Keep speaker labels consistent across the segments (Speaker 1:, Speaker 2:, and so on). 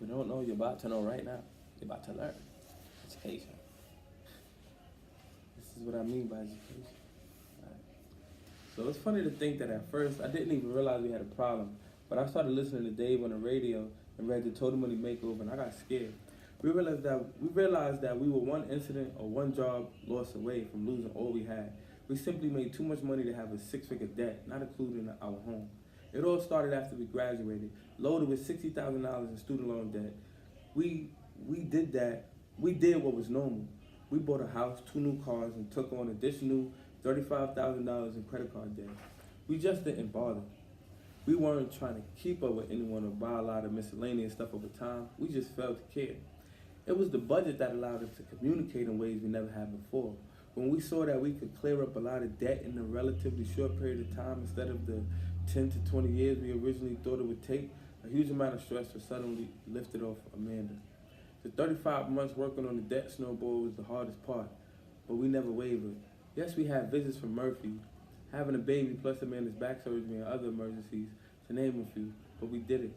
Speaker 1: If you don't know, you're about to know right now. You're about to learn. Education. This is what I mean by education. Right. So it's funny to think that at first I didn't even realize we had a problem. But I started listening to Dave on the radio and read the Total Money Makeover, and I got scared. We realized that we were one incident or one job loss away from losing all we had. We simply made too much money to have a six-figure debt, not including our home. It all started after we graduated, loaded with $60,000 in student loan debt. We we did that. We did what was normal. We bought a house, 2 new cars, and took on additional $35,000 in credit card debt. We just didn't bother. We weren't trying to keep up with anyone or buy a lot of miscellaneous stuff over time. We just failed to care. It was the budget that allowed us to communicate in ways we never had before. When we saw that we could clear up a lot of debt in a relatively short period of time instead of the 10 to 20 years we originally thought it would take, a huge amount of stress was suddenly lifted off Amanda. The 35 months working on the debt snowball was the hardest part, but we never wavered. Yes, we had visits from Murphy, having a baby plus Amanda's back surgery and other emergencies, to name a few, but we did it.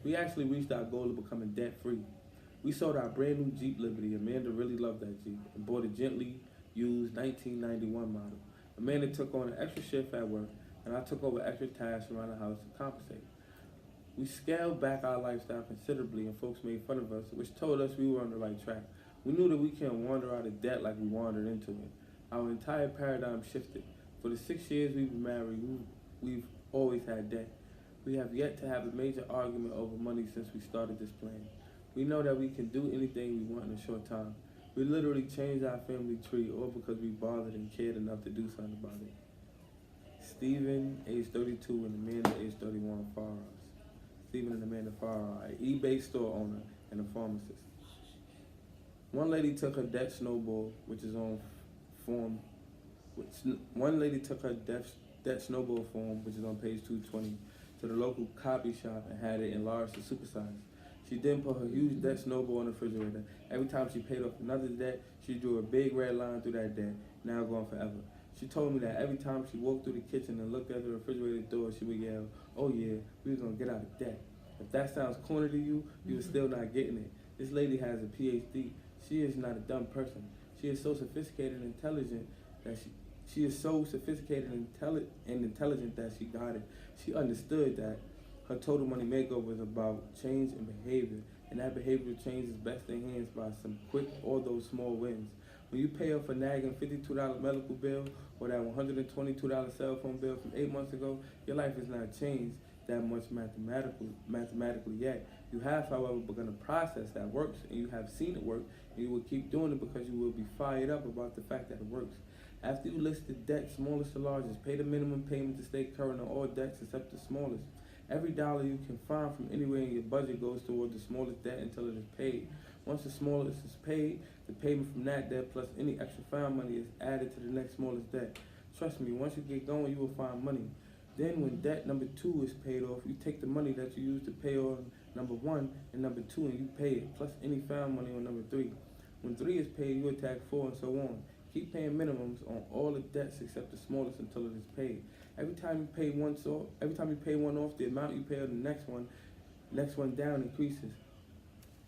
Speaker 1: We actually reached our goal of becoming debt-free. We sold our brand new Jeep Liberty. Amanda really loved that Jeep and bought a gently used 1991 model. Amanda took on an extra shift at work, and I took over extra tasks around the house to compensate. We scaled back our lifestyle considerably, and folks made fun of us, which told us we were on the right track. We knew that we can't wander out of debt like we wandered into it. Our entire paradigm shifted. For the 6 years we've been married, we've always had debt. We have yet to have a major argument over money since we started this plan. We know that we can do anything we want in a short time. We literally changed our family tree all because we bothered and cared enough to do something about it. Stephen, age 32, and Amanda, age 31, firearms. Stephen and Amanda Farrar, an eBay store owner and a pharmacist. One lady took her debt snowball, which is on form. One lady took her debt snowball form, which is on page 220, to the local copy shop and had it enlarged to supersize. She then put her huge debt snowball in the refrigerator. Every time she paid off another debt, she drew a big red line through that debt, now gone forever. She told me that every time she walked through the kitchen and looked at the refrigerator door, she would yell, "Oh yeah, we was gonna get out of debt." If that sounds corny to you, you're still not getting it. This lady has a PhD. She is not a dumb person. She is so sophisticated and intelligent that she is so sophisticated and intelligent that she got it. She understood that her total money makeover is about change in behavior, and that behavioral change is best enhanced by some quick, although small wins. When you pay off a nagging $52 medical bill or that $122 cell phone bill from 8 months ago, your life has not changed that much mathematically yet. You have, however, begun a process that works, and you have seen it work, and you will keep doing it because you will be fired up about the fact that it works. After you list the debt, smallest to largest, pay the minimum payment to stay current on all debts except the smallest. Every dollar you can find from anywhere in your budget goes toward the smallest debt until it is paid. Once the smallest is paid, the payment from that debt plus any extra found money is added to the next smallest debt. Trust me, once you get going, you will find money. Then when debt number 2 is paid off, you take the money that you used to pay on number 1 and number 2 and you pay it, plus any found money on number 3. When 3 is paid, you attack 4 and so on. Keep paying minimums on all the debts except the smallest until it is paid. Every time you pay one off, the amount you pay on the next one down increases.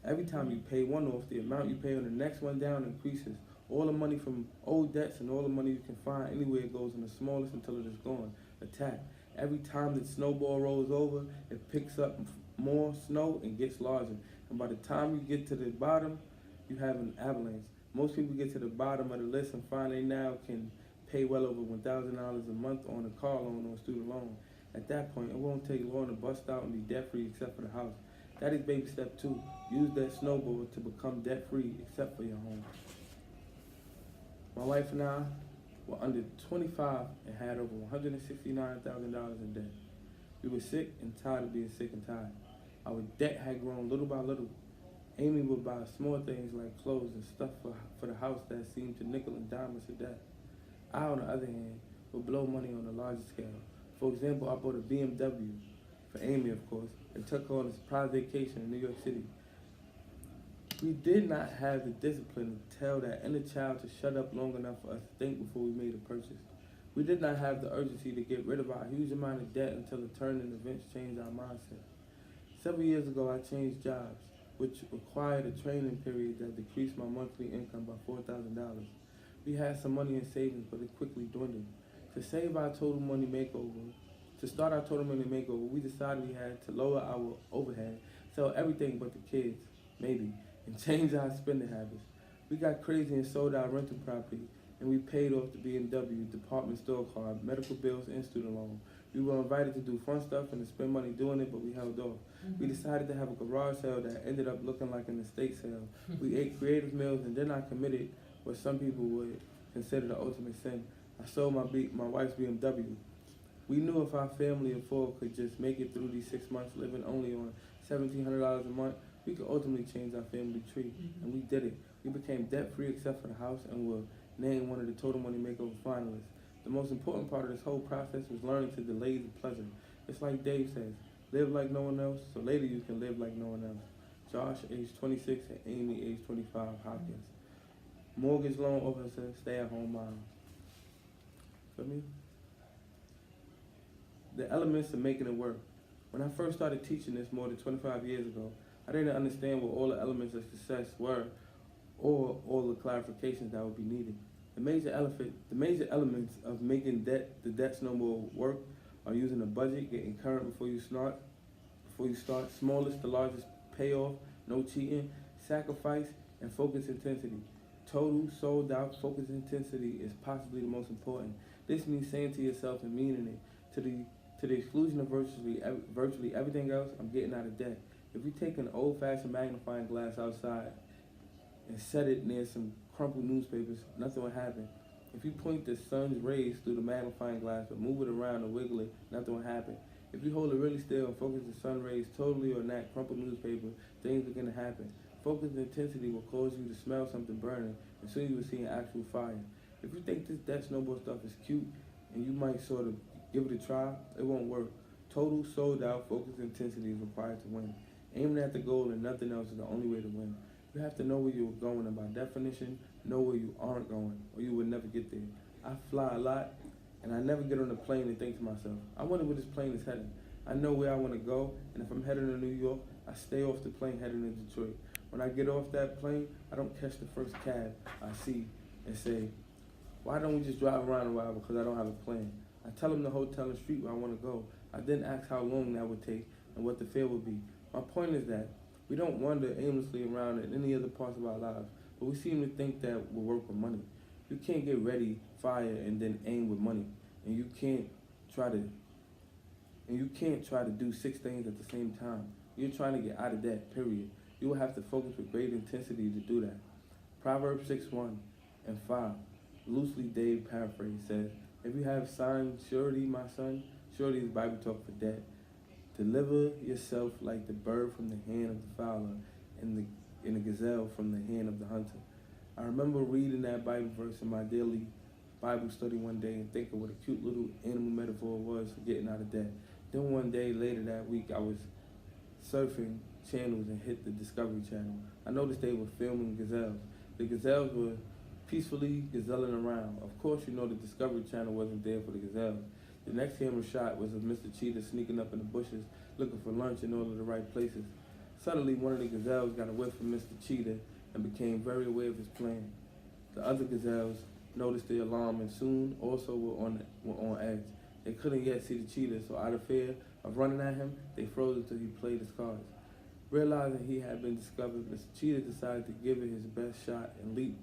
Speaker 1: Every time you pay one off, the amount you pay on the next one down increases. All the money from old debts and all the money you can find anywhere goes in the smallest until it is gone. Attack. Every time the snowball rolls over, it picks up more snow and gets larger. And by the time you get to the bottom, you have an avalanche. Most people get to the bottom of the list and find they now can pay well over $1,000 a month on a car loan or a student loan. At that point, it won't take long to bust out and be debt-free except for the house. That is baby step 2. Use that snowball to become debt-free except for your home. My wife and I were under 25 and had over $169,000 in debt. We were sick and tired of being sick and tired. Our debt had grown little by little. Amy would buy small things like clothes and stuff for the house that seemed to nickel and dime us to death. I, on the other hand, would blow money on a larger scale. For example, I bought a BMW, for Amy of course, and took her on a surprise vacation in New York City. We did not have the discipline to tell that inner child to shut up long enough for us to think before we made a purchase. We did not have the urgency to get rid of our huge amount of debt until a turn in events changed our mindset. Several years ago, I changed jobs. which required a training period that decreased my monthly income by $4,000. We had some money in savings, but it quickly dwindled. To save our total money makeover, to start our total money makeover, we decided we had to lower our overhead, sell everything but the kids, maybe, and change our spending habits. We got crazy and sold our rental property, and we paid off the BMW, department store card, medical bills, and student loan. We were invited to do fun stuff and to spend money doing it, but we held off. We decided to have a garage sale that ended up looking like an estate sale. We ate creative meals, and then I committed what some people would consider the ultimate sin. I sold my wife's BMW. We knew if our family of four could just make it through these 6 months living only on $1,700 a month, we could ultimately change our family tree. And we did it. We became debt-free except for the house and were named one of the Total Money Makeover finalists. The most important part of this whole process was learning to delay the pleasure. It's like Dave says, live like no one else, so later you can live like no one else. Josh, age 26, and Amy, age 25, Hopkins. Mortgage loan officer, stay-at-home mom. Feel me? The elements of making it work. When I first started teaching this more than 25 years ago, I didn't understand what all the elements of success were or all the clarifications that would be needed. The major elements of making the debt snowball work are using a budget, getting current before you start, smallest to largest payoff, no cheating, sacrifice, and focus intensity. Total, sold out, focus intensity is possibly the most important. This means saying to yourself and meaning it, to the exclusion of virtually everything else, I'm getting out of debt. If you take an old-fashioned magnifying glass outside and set it near some crumpled newspapers, nothing will happen. If you point the sun's rays through the magnifying glass but move it around and wiggle it, nothing will happen. If you hold it really still and focus the sun rays totally on that crumpled newspaper, things are going to happen. Focus intensity will cause you to smell something burning, and soon you will see an actual fire. If you think this debt snowball stuff is cute and you might sort of give it a try, it won't work. Total, sold out, focused intensity is required to win. Aiming at the goal and nothing else is the only way to win. You have to know where you're going, and by definition, know where you aren't going, or you would never get there. I fly a lot, and I never get on a plane and think to myself, I wonder where this plane is heading. I know where I want to go, and if I'm heading to New York, I stay off the plane heading to Detroit. When I get off that plane, I don't catch the first cab I see and say, why don't we just drive around a while because I don't have a plan? I tell them the hotel and street where I want to go. I then ask how long that would take and what the fare would be. My point is that we don't wander aimlessly around in any other parts of our lives, but we seem to think that we'll work with money. You can't get ready, fire, and then aim with money, and you can't try to do 6 things at the same time. You're trying to get out of debt, period. You will have to focus with great intensity to do that. Proverbs 6:1 and 5, loosely Dave paraphrase, says, if you have signed surety, my son, surety is Bible talk for debt. Deliver yourself like the bird from the hand of the fowler and the gazelle from the hand of the hunter. I remember reading that Bible verse in my daily Bible study one day and thinking what a cute little animal metaphor was for getting out of debt. Then one day later that week, I was surfing channels and hit the Discovery Channel. I noticed they were filming gazelles. The gazelles were peacefully gazelling around. Of course, you know the Discovery Channel wasn't there for the gazelles. The next camera shot was of Mr. Cheetah sneaking up in the bushes, looking for lunch in all of the right places. Suddenly, one of the gazelles got a whiff from Mr. Cheetah and became very aware of his plan. The other gazelles noticed the alarm and soon also were on edge. They couldn't yet see the cheetah, so out of fear of running at him, they froze until he played his cards. Realizing he had been discovered, Mr. Cheetah decided to give it his best shot and leaped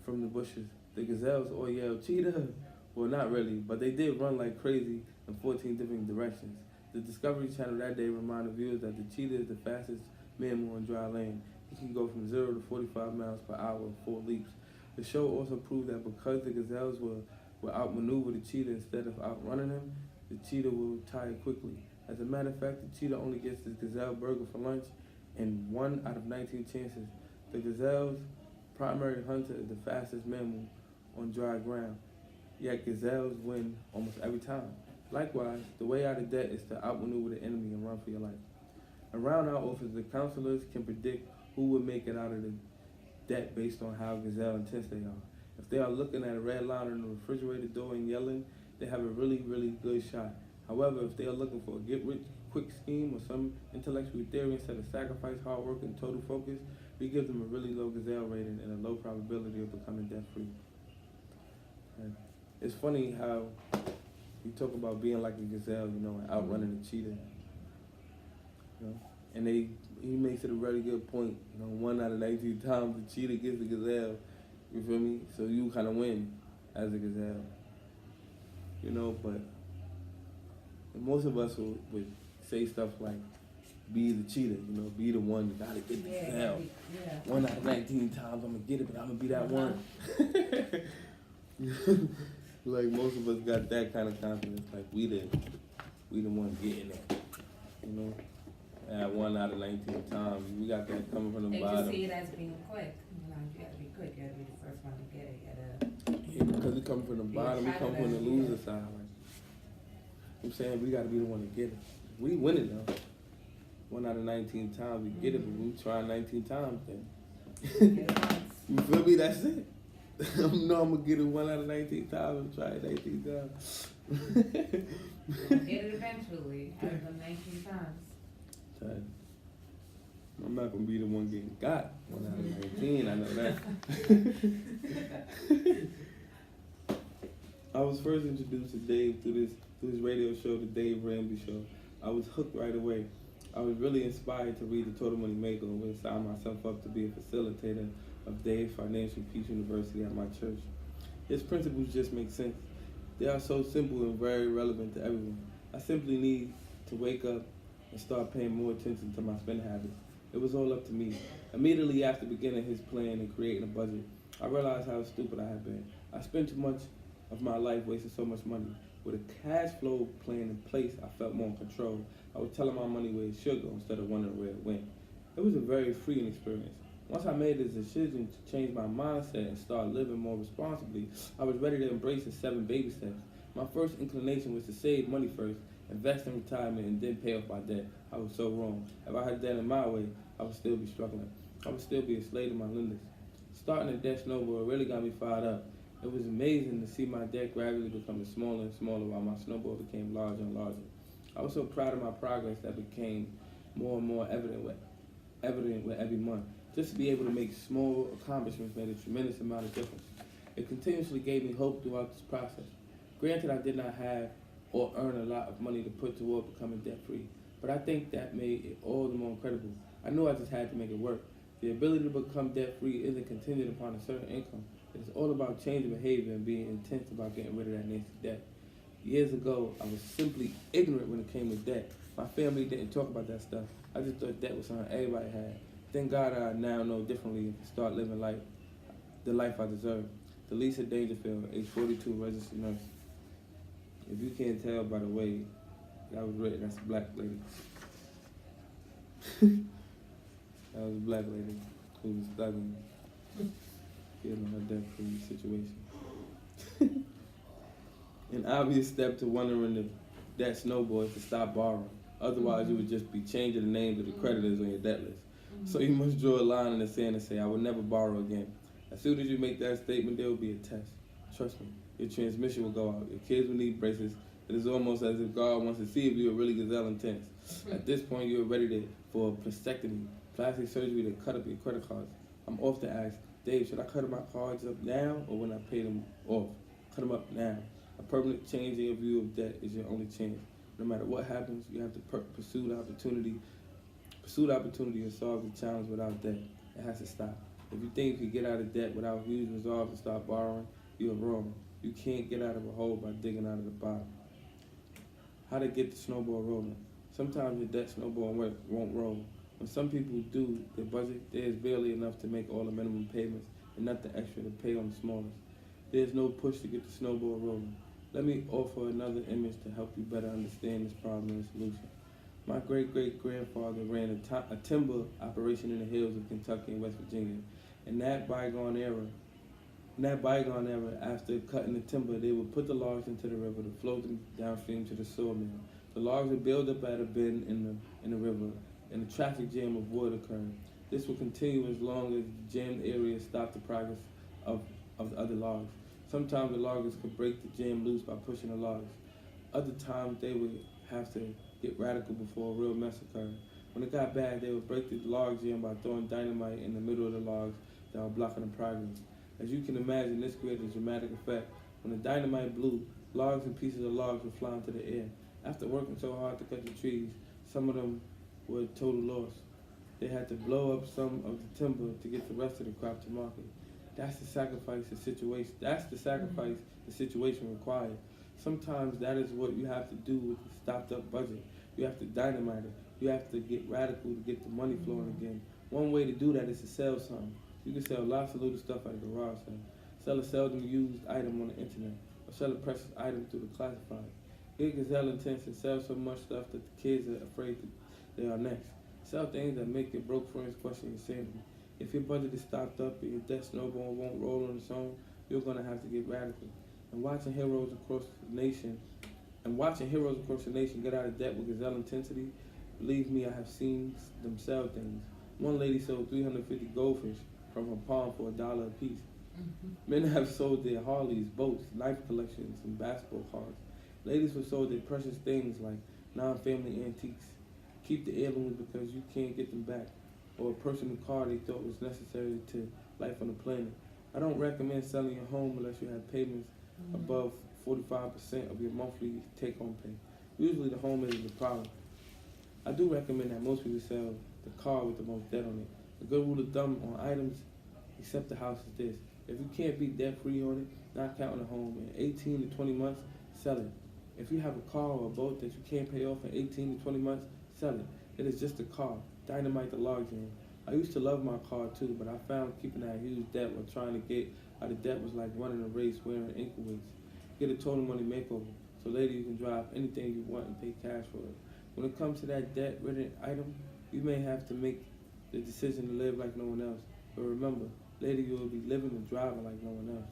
Speaker 1: from the bushes. The gazelles all yelled, "Cheetah!" Well, not really, but they did run like crazy in 14 different directions. The Discovery Channel that day reminded viewers that the cheetah is the fastest mammal on dry land. He can go from 0 to 45 miles per hour in 4 leaps. The show also proved that because the gazelles will outmaneuver the cheetah instead of outrunning him, the cheetah will tire quickly. As a matter of fact, the cheetah only gets the gazelle burger for lunch in 1 out of 19 chances. The gazelle's primary hunter is the fastest mammal on dry ground, yet gazelles win almost every time. Likewise, the way out of debt is to outmaneuver the enemy and run for your life. Around our office, the counselors can predict who will make it out of the debt based on how gazelle intense they are. If they are looking at a red line on the refrigerator door and yelling, they have a really, really good shot. However, if they are looking for a quick scheme or some intellectual theory instead of sacrifice, hard work, and total focus, we give them a really low gazelle rating and a low probability of becoming debt-free. And it's funny how you talk about being like a gazelle, you know, and outrunning a cheetah. You know? And he makes it a really good point. You know, 1 out of 19 times the cheetah gets the gazelle. You feel me? So you kind of win as a gazelle. You know, but most of us would say stuff like, be the cheetah, you know, be the one, you gotta get the gazelle. Yeah. 1 out of 19 times I'm gonna get it, but I'm gonna be that one. Like most of us got that kind of confidence, like we the one getting it, you know. And 1 out of 19 times, we got that coming from the bottom.
Speaker 2: They just see it as being quick. You know, you gotta be quick. You gotta be the first one to get it.
Speaker 1: Yeah, because we come from the bottom, we come from the loser side. Like, I'm saying we gotta be the one to get it. We win it though. 1 out of 19 times we get it, but we try 19 times then. You feel me? That's it. I know I'm gonna get it 1 out of 19 times and try it 19 times.
Speaker 2: You'll get it eventually out of the 19 times.
Speaker 1: I'm not gonna be the one getting got 1 out of 19, I know that. I was first introduced to Dave through this radio show, the Dave Ramsey Show. I was hooked right away. I was really inspired to read the Total Money Makeover and sign myself up to be a facilitator of Dave's Financial Peace University at my church. His principles just make sense. They are so simple and very relevant to everyone. I simply need to wake up and start paying more attention to my spending habits. It was all up to me. Immediately after beginning his plan and creating a budget, I realized how stupid I had been. I spent too much of my life wasting so much money. With a cash flow plan in place, I felt more in control. I was telling my money where it should go instead of wondering where it went. It was a very freeing experience. Once I made this decision to change my mindset and start living more responsibly, I was ready to embrace the 7 baby steps. My first inclination was to save money first, invest in retirement, and then pay off my debt. I was so wrong. If I had done it my way, I would still be struggling. I would still be a slave to my lenders. Starting a debt snowball really got me fired up. It was amazing to see my debt gradually becoming smaller and smaller while my snowball became larger and larger. I was so proud of my progress that became more and more evident with every month. Just to be able to make small accomplishments made a tremendous amount of difference. It continuously gave me hope throughout this process. Granted, I did not have or earn a lot of money to put toward becoming debt-free, but I think that made it all the more incredible. I knew I just had to make it work. The ability to become debt-free isn't contingent upon a certain income. It's all about changing behavior and being intense about getting rid of that nasty debt. Years ago, I was simply ignorant when it came to debt. My family didn't talk about that stuff. I just thought debt was something everybody had. Thank God I now know differently and start living the life I deserve. Delisa Dangerfield, age 42, registered nurse. If you can't tell by the way that was written, that's a black lady. That was a black lady who was struggling, getting her debt-free situation. An obvious step to wondering that snowball is to stop borrowing. Otherwise, you would just be changing the names of the creditors on your debt list. So you must draw a line in the sand and say, I will never borrow again. As soon as you make that statement, there will be a test. Trust me, your transmission will go out. Your kids will need braces. It is almost as if God wants to see if you are really gazelle intense. At this point, you are ready for a prostatectomy, plastic surgery to cut up your credit cards. I'm often asked, Dave, should I cut my cards up now or when I pay them off? Cut them up now. A permanent change in your view of debt is your only chance. No matter what happens, you have to pursue the opportunity to solve the challenge without debt. It has to stop. If you think you can get out of debt without huge resolve to stop borrowing, you're wrong. You can't get out of a hole by digging out of the bottom. How to get the snowball rolling. Sometimes your debt snowball won't roll. When some people do their budget, there is barely enough to make all the minimum payments and nothing extra to pay on the smallest. There is no push to get the snowball rolling. Let me offer another image to help you better understand this problem and solution. My great-great-grandfather ran a timber operation in the hills of Kentucky and West Virginia. In that bygone era, after cutting the timber, they would put the logs into the river to float them downstream to the sawmill. The logs would build up at a bend in the river, and a traffic jam of wood occurred. This would continue as long as the jammed area stopped the progress of the other logs. Sometimes the loggers could break the jam loose by pushing the logs. Other times they would have to get radical before a real mess occurred. When it got bad, they would break the log jam by throwing dynamite in the middle of the logs that were blocking the progress. As you can imagine, this created a dramatic effect. When the dynamite blew, logs and pieces of logs would fly into the air. After working so hard to cut the trees, some of them were total loss. They had to blow up some of the timber to get the rest of the crop to market. That's the sacrifice the situation required. Sometimes that is what you have to do with the stopped up budget. You have to dynamite it. You have to get radical to get the money flowing again. One way to do that is to sell something. You can sell lots of little stuff at a garage sale. Sell a seldom used item on the internet. Or sell a precious item through the classified. Get gazelle intents and sell so much stuff that the kids are afraid that they are next. Sell things that make your broke friends question your sanity. If your budget is stocked up and your debt snowball won't roll on its own, you're gonna have to get radical. And watching heroes across the nation get out of debt with gazelle intensity, believe me, I have seen them sell things. One lady sold 350 goldfish from her pond for $1 a piece. Men have sold their Harleys, boats, knife collections, and basketball cards. Ladies have sold their precious things like non-family antiques. Keep the heirlooms because you can't get them back, or a personal car they thought was necessary to life on the planet. I don't recommend selling your home unless you have payments above 45% of your monthly take-home pay. Usually the home isn't the problem. I do recommend that most people sell the car with the most debt on it. A good rule of thumb on items, except the house, is this. If you can't be debt-free on it, not counting the home, in 18 to 20 months, sell it. If you have a car or a boat that you can't pay off in 18 to 20 months, sell it. It is just a car. Dynamite the log jam. I used to love my car too, but I found keeping that huge debt while trying to get out of debt was like running a race wearing ankle weights. Get a total money makeover. So later you can drive anything you want and pay cash for it. When it comes to that debt-ridden item, you may have to make the decision to live like no one else. But remember, later you will be living and driving like no one else.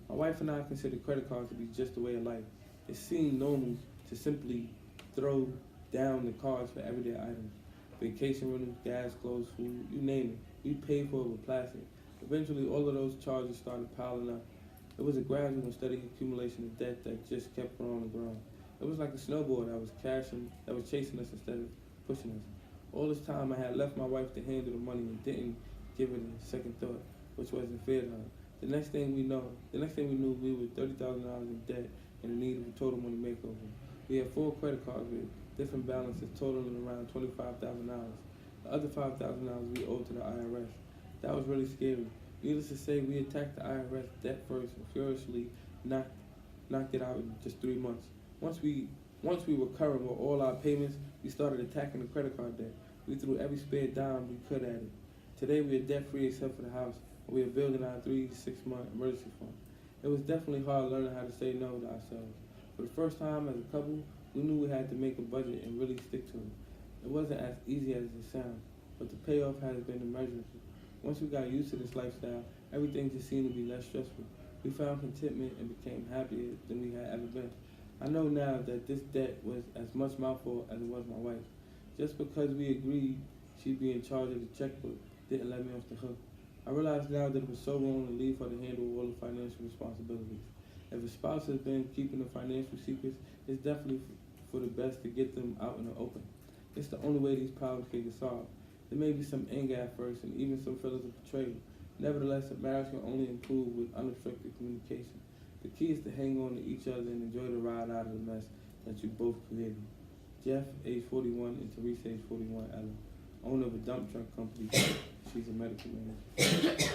Speaker 1: My wife and I consider credit cards to be just a way of life. It seemed normal to simply throw down the cards for everyday items. Vacation rentals, gas, clothes, food, you name it. We paid for it with plastic. Eventually, all of those charges started piling up. It was a gradual and steady accumulation of debt that just kept growing and growing. It was like a snowball that was chasing us instead of pushing us. All this time, I had left my wife to handle the money and didn't give it a second thought, which wasn't fair to her. The next thing we knew, we were $30,000 in debt and in need of a total money makeover. We had 4 credit cards with different balances totaling around $25,000. The other $5,000 we owed to the IRS. That was really scary. Needless to say, we attacked the IRS debt first and furiously knocked it out in just 3 months. Once we were current with all our payments, we started attacking the credit card debt. We threw every spare dime we could at it. Today we are debt free except for the house, and we are building our 3 to 6 month emergency fund. It was definitely hard learning how to say no to ourselves. For the first time as a couple, we knew we had to make a budget and really stick to it. It wasn't as easy as it sounds, but the payoff has been immeasurable. Once we got used to this lifestyle, everything just seemed to be less stressful. We found contentment and became happier than we had ever been. I know now that this debt was as much my fault as it was my wife's. Just because we agreed she'd be in charge of the checkbook didn't let me off the hook. I realize now that it was so wrong to leave her to handle all the financial responsibilities. If a spouse has been keeping the financial secrets, it's definitely for the best to get them out in the open. It's the only way these problems can get solved. There may be some anger at first and even some feelings of betrayal. Nevertheless, a marriage can only improve with unobstructed communication. The key is to hang on to each other and enjoy the ride out of the mess that you both created. Jeff, age 41, and Teresa, age 41, Ellen, owner of a dump truck company. She's a medical manager.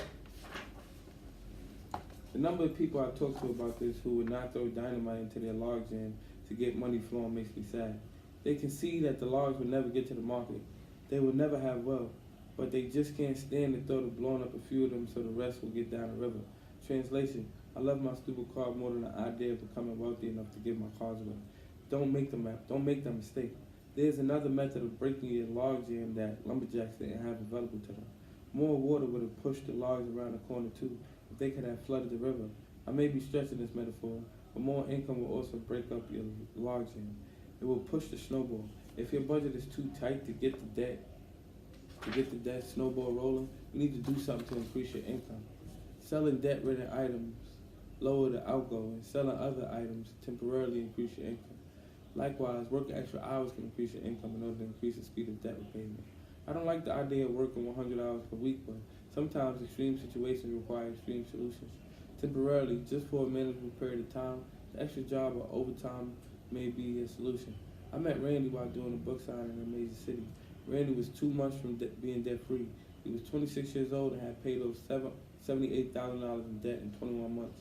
Speaker 1: The number of people I talk to about this who would not throw dynamite into their log jam to get money flowing makes me sad. They can see that the logs will never get to the market. They will never have wealth, but they just can't stand the thought of blowing up a few of them so the rest will get down the river. Translation: I love my stupid car more than the idea of becoming wealthy enough to give my cars away. Don't make that mistake. There's another method of breaking your log jam that lumberjacks didn't have available to them. More water would have pushed the logs around the corner too, if they could have flooded the river. I may be stretching this metaphor, but more income will also break up your log jam. It will push the snowball. If your budget is too tight to get the debt snowball rolling, you need to do something to increase your income. Selling debt-ridden items lower the outgo, and selling other items temporarily increase your income. Likewise, working extra hours can increase your income in order to increase the speed of debt repayment. I don't like the idea of working 100 hours per week, but sometimes extreme situations require extreme solutions. Temporarily, just for a manageable period of time, the extra job or overtime may be a solution. I met Randy while doing a book signing in a major city. Randy was 2 months from being debt-free. He was 26 years old and had paid off $78,000 in debt in 21 months.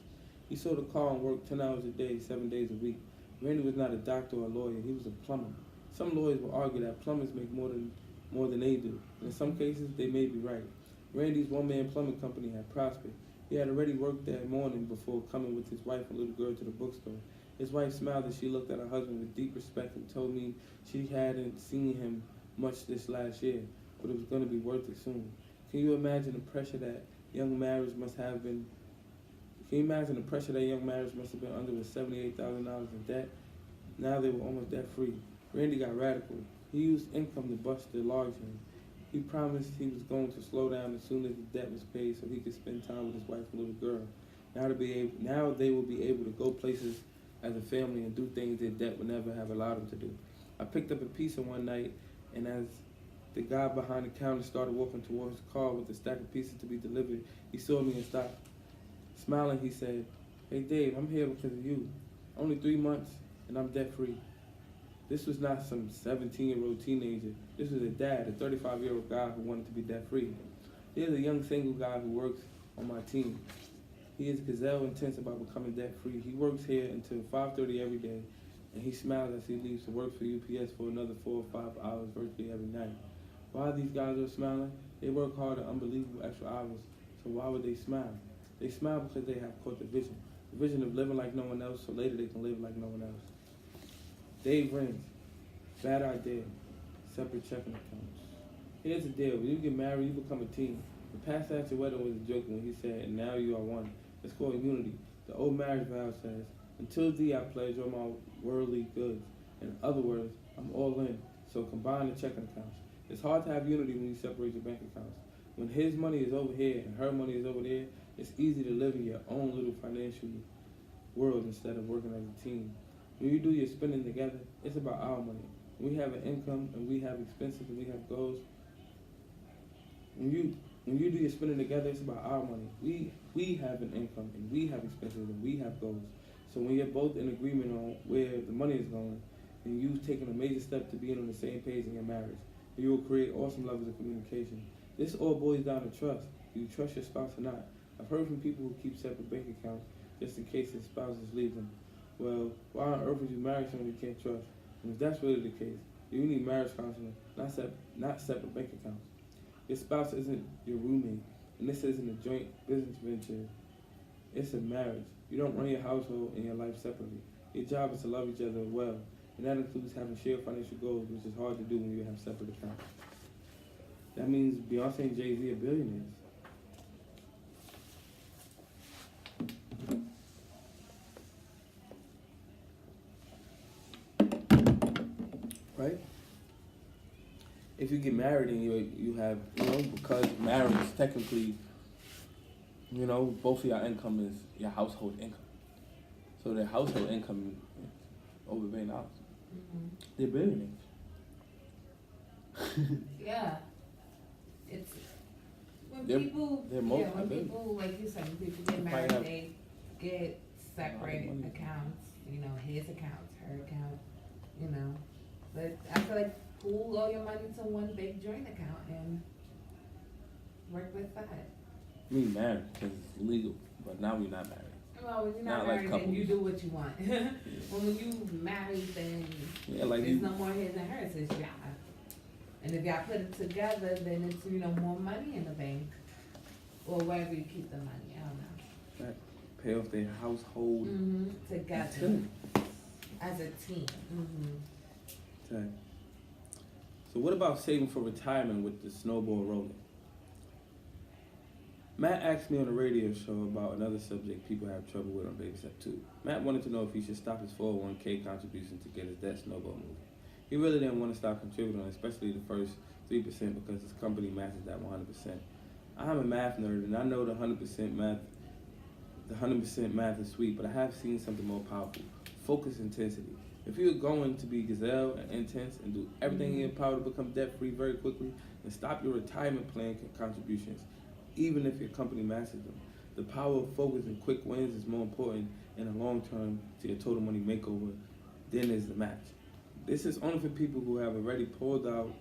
Speaker 1: He sold a car and worked 10 hours a day, 7 days a week. Randy was not a doctor or a lawyer, he was a plumber. Some lawyers will argue that plumbers make more than they do, and in some cases they may be right. Randy's one-man plumbing company had prospered. He had already worked that morning before coming with his wife and little girl to the bookstore. His wife smiled as she looked at her husband with deep respect and told me she hadn't seen him much this last year, but it was going to be worth it soon. Can you imagine the pressure that young marriage must have been? Can you imagine the pressure that young marriage must have been under with $78,000 in debt? Now they were almost debt free. Randy got radical. He used income to bust the logjam. He promised he was going to slow down as soon as the debt was paid so he could spend time with his wife and little girl. Now they will be able to go places as a family and do things their debt would never have allowed them to do. I picked up a pizza one night, and as the guy behind the counter started walking towards the car with a stack of pizzas to be delivered, he saw me and stopped. Smiling, he said, "Hey Dave, I'm here because of you. Only 3 months and I'm debt free." This was not some 17-year-old teenager. This was a dad, a 35-year-old guy who wanted to be debt free. Here's a young single guy who works on my team. He is gazelle intense about becoming debt free. He works here until 5:30 every day, and he smiles as he leaves to work for UPS for another 4 or 5 hours virtually every night. Why these guys are smiling? They work hard at unbelievable extra hours, so why would they smile? They smile because they have caught the vision of living like no one else, so later they can live like no one else. Dave Rins, bad idea, separate checking accounts. Here's the deal, when you get married, you become a team. The past after wedding was a joke when he said, "And now you are one." It's called unity. The old marriage vow says, "Until thee I pledge all my worldly goods." In other words, I'm all in, so combine the checking accounts. It's hard to have unity when you separate your bank accounts. When his money is over here and her money is over there, it's easy to live in your own little financial world instead of working as a team. When you do your spending together, it's about our money. When we have an income and we have expenses and we have goals, when you do your spending together, it's about our money. We have an income and we have expenses and we have goals. So when you're both in agreement on where the money is going, then you've taken a major step to being on the same page in your marriage. And you will create awesome levels of communication. This all boils down to trust. Do you trust your spouse or not? I've heard from people who keep separate bank accounts just in case their spouses leave them. Well, why on earth would you marry someone you can't trust? And if that's really the case, you need marriage counseling, not separate bank accounts. Your spouse isn't your roommate, and this isn't a joint business venture. It's a marriage. You don't run your household and your life separately. Your job is to love each other well, and that includes having shared financial goals, which is hard to do when you have separate accounts. That means Beyonce and Jay-Z are billionaires. Right? If you get married and you have, because marriage technically, both of your income is your household income. So their household income is over $1 billion. Mm-hmm. They're billionaires.
Speaker 2: Yeah. It's when people, like you said, when people get married, they get separate accounts. His accounts, her account. But I feel like pool all your money to one big joint account and work with that.
Speaker 1: We married because it's legal, but now we're not married.
Speaker 2: Well, when you're not married, then you do what you want. But when you married, then there's no more his and hers. It's y'all. And if y'all put it together, then it's more money in the bank or wherever you keep the money. I don't know.
Speaker 1: Right. Pay off their household
Speaker 2: together as a team. Mm-hmm.
Speaker 1: Okay. So what about saving for retirement with the snowball rolling? Matt asked me on a radio show about another subject people have trouble with on Baby Step 2. Matt wanted to know if he should stop his 401k contribution to get his debt snowball moving. He really didn't want to stop contributing, especially the first 3% because his company matches that 100%. I'm a math nerd and I know the 100% math is sweet, but I have seen something more powerful. Focus intensity. If you're going to be gazelle and intense and do everything in your power to become debt-free very quickly, then stop your retirement plan contributions, even if your company matches them. The power of focus and quick wins is more important in the long term to your total money makeover than is the match. This is only for people who have already pulled out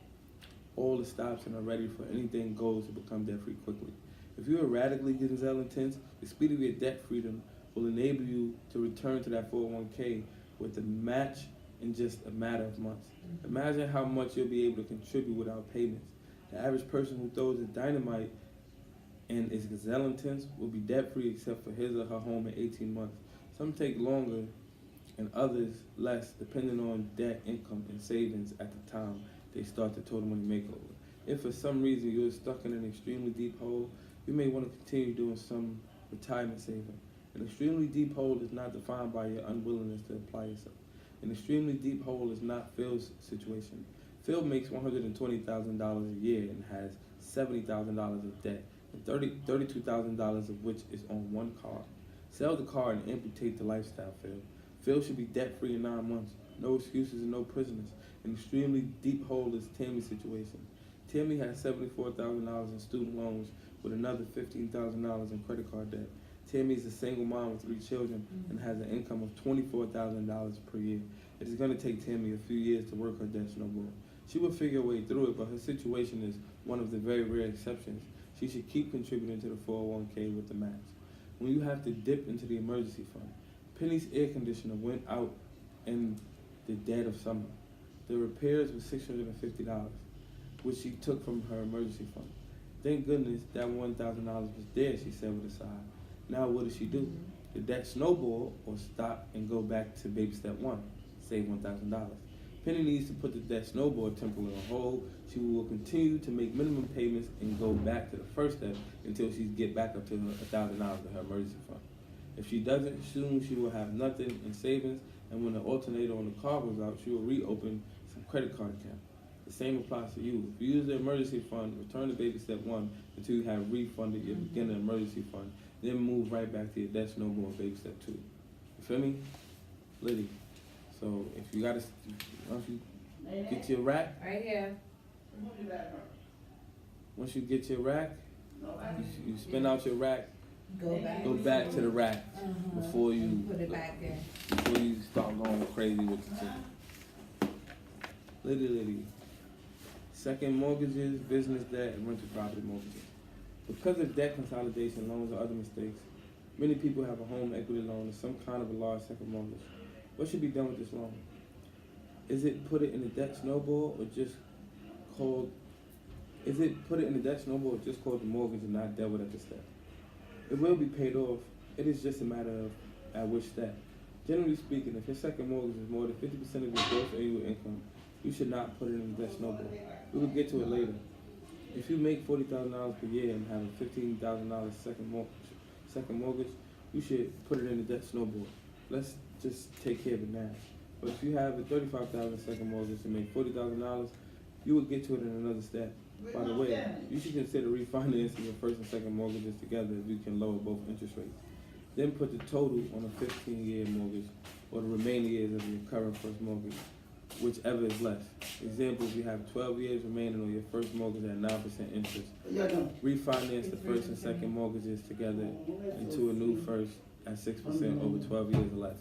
Speaker 1: all the stops and are ready for anything goals to become debt-free quickly. If you are radically gazelle intense, the speed of your debt freedom will enable you to return to that 401k with a match in just a matter of months. Imagine how much you'll be able to contribute without payments. The average person who throws a dynamite and is gazelle intense will be debt-free except for his or her home in 18 months. Some take longer and others less, depending on debt, income, and savings at the time they start the total money makeover. If for some reason you're stuck in an extremely deep hole, you may want to continue doing some retirement saving. An extremely deep hole is not defined by your unwillingness to apply yourself. An extremely deep hole is not Phil's situation. Phil makes $120,000 a year and has $70,000 of debt, and $32,000 of which is on one car. Sell the car and amputate the lifestyle, Phil. Phil should be debt-free in 9 months. No excuses and no prisoners. An extremely deep hole is Tammy's situation. Tammy has $74,000 in student loans with another $15,000 in credit card debt. Tammy is a single mom with 3 children and has an income of $24,000 per year. It is going to take Tammy a few years to work her debt snowball. She will figure her way through it, but her situation is one of the very rare exceptions. She should keep contributing to the 401k with the match. When you have to dip into the emergency fund, Penny's air conditioner went out in the dead of summer. The repairs were $650, which she took from her emergency fund. Thank goodness that $1,000 was there, she said with a sigh. Now what does she do? Did that snowball or stop and go back to baby step 1, save $1,000? Penny needs to put the debt snowball temporarily on hold. She will continue to make minimum payments and go back to the first step until she gets back up to $1,000 in her emergency fund. If she doesn't, soon she will have nothing in savings, and when the alternator on the car goes out, she will reopen some credit card account. The same applies to you. If you use the emergency fund, return to baby step 1 until you have refunded your beginner emergency fund, then move right back to your debt snowball baby step 2. You feel me? Liddy. So if you gotta, once you get your rack,
Speaker 2: right here.
Speaker 1: Once you get your rack, you spin out your rack.
Speaker 2: Go
Speaker 1: back to the rack before you
Speaker 2: put it back there.
Speaker 1: Before you start going crazy with the chicken. Liddy. Second mortgages, business debt, and rental property mortgages. Because of debt consolidation, loans, or other mistakes, many people have a home equity loan or some kind of a large second mortgage. What should be done with this loan? Is it put it in the debt snowball or just called the mortgage and not dealt with at the step? It will be paid off. It is just a matter of at which step. Generally speaking, if your second mortgage is more than 50% of your gross annual income, you should not put it in the debt snowball. We will get to it later. If you make $40,000 per year and have a $15,000 second mortgage, you should put it in the debt snowball. Let's just take care of it now. But if you have a $35,000 second mortgage and make $40,000, you will get to it in another step. By the way, you should consider refinancing your first and second mortgages together if you can lower both interest rates. Then put the total on a 15-year mortgage or the remaining years of your current first mortgage, whichever is less. Example, if you have 12 years remaining on your first mortgage at 9% interest, refinance the first and second mortgages together into a new first at 6% over 12 years or less.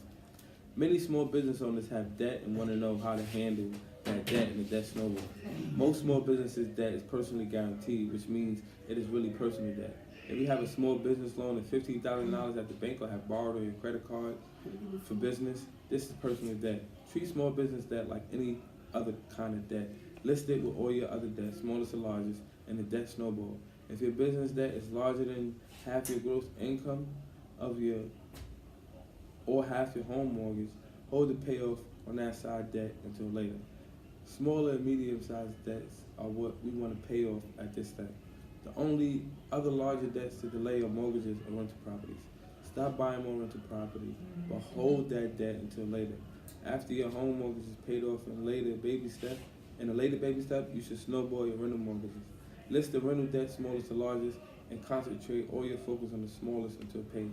Speaker 1: Many small business owners have debt and want to know how to handle that debt and the debt snowball. Most small businesses' debt is personally guaranteed, which means it is really personal debt. If you have a small business loan of $15,000 at the bank or have borrowed on your credit card for business, this is personal debt. Treat small business debt like any other kind of debt. List it with all your other debts, smallest or largest, and the debt snowball. If your business debt is larger than half your gross income or half your home mortgage, hold the payoff on that side debt until later. Smaller and medium-sized debts are what we want to pay off at this step. The only other larger debts to delay are mortgages or rental properties. Stop buying more rental property, but hold that debt until later. After your home mortgage is paid off in a later baby step, you should snowball your rental mortgages. List the rental debt smallest to largest and concentrate all your focus on the smallest until paid.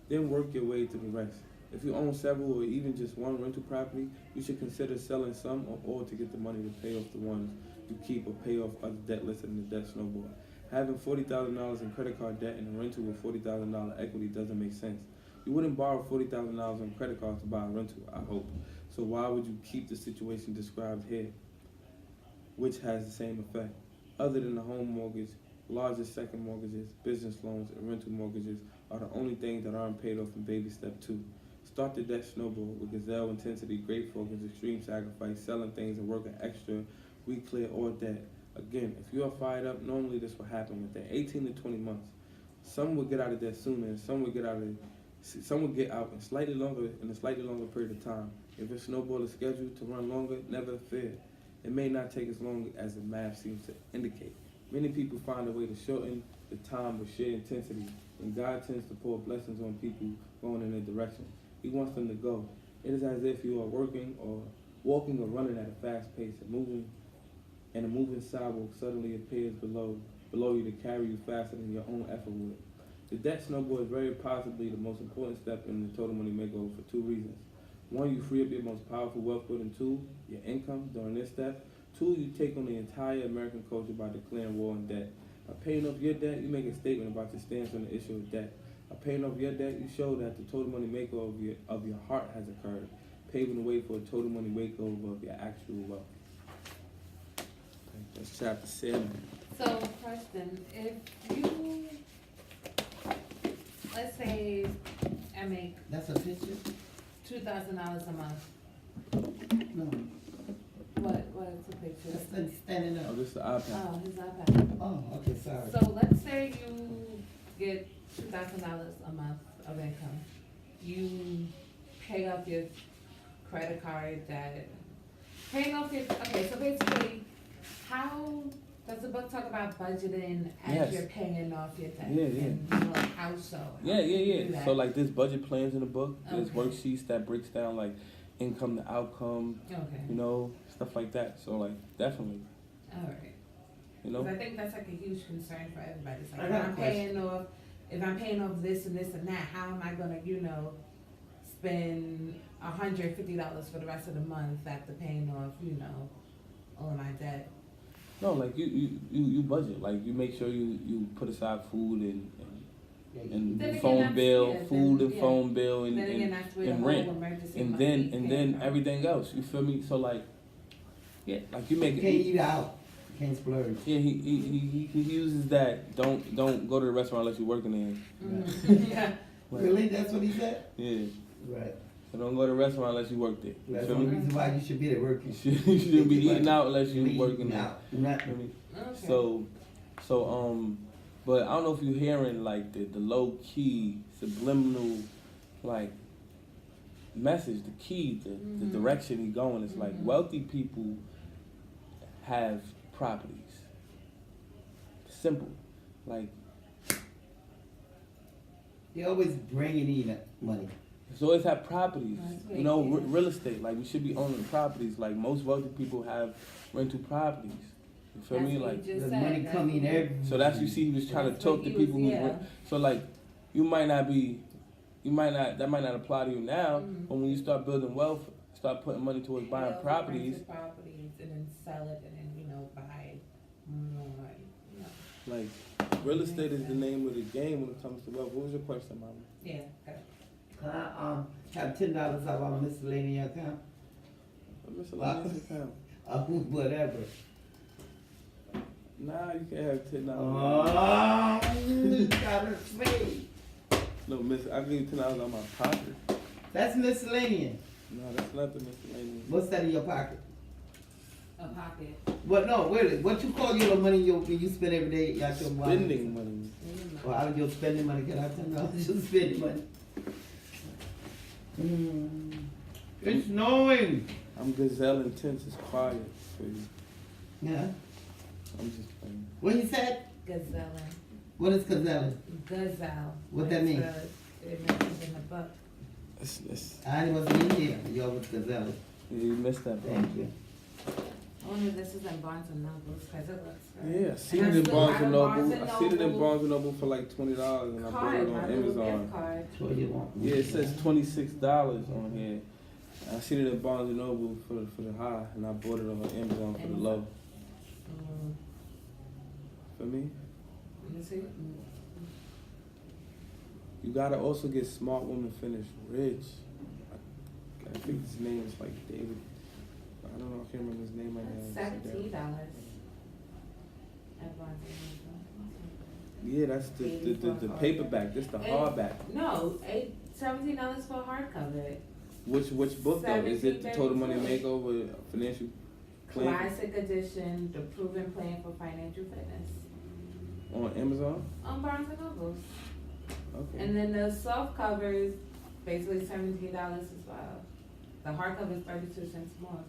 Speaker 1: Then work your way to the rest. If you own several or even just one rental property, you should consider selling some or all to get the money to pay off the ones you keep or pay off other debt listed in the debt snowball. Having $40,000 in credit card debt and a rental with $40,000 equity doesn't make sense. You wouldn't borrow $40,000 on credit cards to buy a rental, I hope. So why would you keep the situation described here, which has the same effect? Other than the home mortgage, larger second mortgages, business loans, and rental mortgages are the only things that aren't paid off in baby step 2. Start the debt snowball with gazelle intensity, great focus, extreme sacrifice, selling things and working extra, clear all debt. Again, if you are fired up, normally this will happen within 18 to 20 months. Some will get out of debt sooner, and some will get out in a slightly longer period of time. If a snowball is scheduled to run longer, never fear. It may not take as long as the math seems to indicate. Many people find a way to shorten the time with sheer intensity, and God tends to pour blessings on people going in a direction He wants them to go. It is as if you are walking or running at a fast pace, and a moving sidewalk suddenly appears below you to carry you faster than your own effort would. The debt snowball is very possibly the most important step in the total money makeover for 2 reasons. 1, you free up your most powerful wealth building tool, your income, during this step. 2, you take on the entire American culture by declaring war on debt. By paying off your debt, you make a statement about your stance on the issue of debt. By paying off your debt, you show that the total money makeover of your heart has occurred, paving the way for a total money makeover of your actual wealth. That's chapter 7.
Speaker 2: So, question: if you, let's say, I make
Speaker 3: That's a picture?
Speaker 2: $2,000 a month.
Speaker 3: No,
Speaker 2: What is the picture?
Speaker 3: that's standing
Speaker 1: Oh,
Speaker 3: up.
Speaker 1: this is the iPad.
Speaker 2: Oh, his iPad.
Speaker 3: Oh, okay, sorry.
Speaker 2: So let's say you get $2,000 a month of income. You pay off your credit card debt. Okay, so basically, how does the book talk about budgeting as
Speaker 1: Yes.
Speaker 2: you're paying off your debt?
Speaker 1: Yeah.
Speaker 2: And like how so?
Speaker 1: Yeah.
Speaker 2: that?
Speaker 1: So like there's budget plans in the book. There's
Speaker 2: Okay.
Speaker 1: worksheets that breaks down like income to outcome,
Speaker 2: Okay.
Speaker 1: stuff like that. So like definitely,
Speaker 2: All right.
Speaker 1: you
Speaker 2: I think that's like a huge concern for everybody. It's like
Speaker 3: I
Speaker 2: if
Speaker 3: got a
Speaker 2: I'm paying off this and this and that, how am I gonna, spend $150 for the rest of the month after paying off, all of my debt?
Speaker 1: No, like you budget. Like you make sure you put aside food and
Speaker 2: Then again,
Speaker 1: phone
Speaker 2: that's-
Speaker 1: bill,
Speaker 2: yeah,
Speaker 1: food
Speaker 2: then-
Speaker 1: and
Speaker 2: yeah.
Speaker 1: phone bill
Speaker 2: Then again,
Speaker 1: and
Speaker 2: that's where the
Speaker 1: and
Speaker 2: whole
Speaker 1: rent.
Speaker 2: emergency
Speaker 1: and
Speaker 2: money
Speaker 1: then
Speaker 2: came from.
Speaker 1: everything else. You feel me? So like, yeah, like you make
Speaker 3: You
Speaker 1: it.
Speaker 3: can't eat out. You can't splurge.
Speaker 1: Yeah, he uses that. Don't go to the restaurant unless you're working there.
Speaker 2: Mhm. Yeah.
Speaker 1: Like,
Speaker 3: Really? That's what he said?
Speaker 1: Yeah.
Speaker 3: Right.
Speaker 1: So don't go to the restaurant unless you work there. You
Speaker 3: That's
Speaker 1: feel
Speaker 3: the
Speaker 1: me?
Speaker 3: reason why you should be there working.
Speaker 1: You shouldn't be eating out unless you
Speaker 3: Eating
Speaker 1: working there.
Speaker 3: out. Not,
Speaker 1: You feel me?
Speaker 2: Okay.
Speaker 1: So but I don't know if you're hearing like the low key subliminal like message, the key, the direction he's going. It's like wealthy people have properties. Simple. Like
Speaker 3: they always bringing in money.
Speaker 1: so always have properties.
Speaker 2: Right.
Speaker 1: Real estate. Like we should be owning properties. Like most wealthy people have rental properties. You feel
Speaker 2: That's
Speaker 1: me?
Speaker 2: what
Speaker 1: Like
Speaker 2: you just
Speaker 3: The
Speaker 2: said.
Speaker 3: money
Speaker 2: That's
Speaker 3: coming
Speaker 2: what-
Speaker 3: every.
Speaker 1: so that's you see he was trying to
Speaker 2: That's
Speaker 1: talk
Speaker 2: what
Speaker 1: to
Speaker 2: he
Speaker 1: people
Speaker 2: was-
Speaker 1: who rent. So like that might not apply to you now, but when you start building wealth, start putting money towards buying
Speaker 2: Build
Speaker 1: properties,
Speaker 2: rented properties and then sell it and then, buy more.
Speaker 1: like real estate is the name of the game when it comes to wealth. What was your question, Mama?
Speaker 2: Yeah. Okay.
Speaker 3: Can I have $10 out of our miscellaneous account?
Speaker 1: Miscellaneous account.
Speaker 3: Whatever.
Speaker 1: Nah, you can't have $10.
Speaker 3: Oh, gotta say.
Speaker 1: No, I give you $10 out of my pocket.
Speaker 3: That's miscellaneous.
Speaker 1: No, that's not the miscellaneous.
Speaker 3: What's that in your pocket?
Speaker 2: A pocket.
Speaker 3: What? No, really. What you call your money you spend every day out your wallet?
Speaker 1: Spending money.
Speaker 3: Or out of your spending money? Can I $10 just spending money? It's snowing.
Speaker 1: I'm gazelle intense. It's quiet for you.
Speaker 3: Yeah.
Speaker 1: I'm just playing.
Speaker 3: What you said?
Speaker 2: Gazelle.
Speaker 3: What is gazelle?
Speaker 2: Gazelle.
Speaker 3: What that mean?
Speaker 2: It mentions in the book.
Speaker 1: It's,
Speaker 3: I wasn't in here. Y'all was gazelle.
Speaker 1: you missed that, bro.
Speaker 3: Thank you.
Speaker 2: I wonder if this is in Barnes and Nobles because it looks good.
Speaker 1: Yeah, I seen it in Barnes and Noble. I seen it in Barnes and Noble for like $20, and I bought it on Amazon. Yeah, it says $26 on here. I seen it in Barnes and Noble for the high, and I bought it on Amazon for the low. For me?
Speaker 2: Let me see.
Speaker 1: You gotta also get Smart Woman Finish Rich. I think his name is like David. I don't know. I can't remember his name right now.
Speaker 2: $17.
Speaker 1: Yeah, that's the paperback. This the hardback.
Speaker 2: No, $17 for hardcover.
Speaker 1: Which book though? Is it the Total Money Makeover Financial Plan?
Speaker 2: Classic edition, the Proven Plan for Financial Fitness.
Speaker 1: On Amazon?
Speaker 2: On Barnes and Noble.
Speaker 1: Okay.
Speaker 2: And then the soft cover is basically $17 as well. The hardcover is 32 cents more.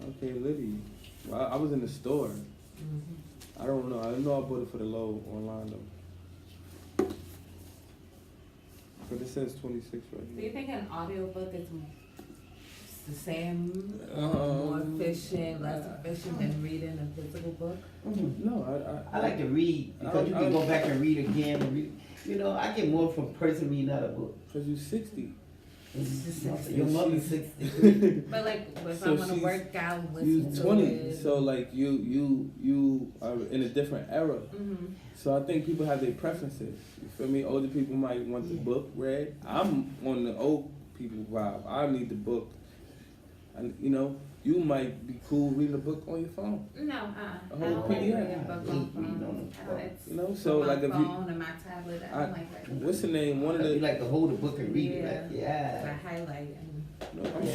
Speaker 1: Okay, Liddy. Well, I was in the store. I don't know. I know I bought it for the low online though. But it says 26 right here.
Speaker 2: Do you think an audiobook is the same, more efficient, less efficient than reading a physical book?
Speaker 1: No,
Speaker 3: I like to read because you can go back and read again and read. You know, I get more from a person reading out a book.
Speaker 1: Because you're 60.
Speaker 3: Your mother's 60.
Speaker 2: But like, if
Speaker 1: So
Speaker 2: I want to work out,
Speaker 1: you
Speaker 2: listen to
Speaker 1: 20,
Speaker 2: it.
Speaker 1: so like you are in a different era. So I think people have their preferences. You feel me? Older people might want the book read. I'm on the old people vibe. I need the book. And you know, you might be cool reading a book on your phone.
Speaker 2: No,
Speaker 1: A
Speaker 2: I
Speaker 1: whole
Speaker 2: don't like
Speaker 1: PDF.
Speaker 2: reading a book on phone.
Speaker 1: You know, so
Speaker 2: my
Speaker 1: like if
Speaker 2: phone
Speaker 1: you,
Speaker 2: and my tablet, I don't like that.
Speaker 1: what's the name? One of
Speaker 3: You
Speaker 1: the.
Speaker 3: like to hold a book and read it,
Speaker 2: Yeah.
Speaker 3: like, yeah.
Speaker 2: I highlight and.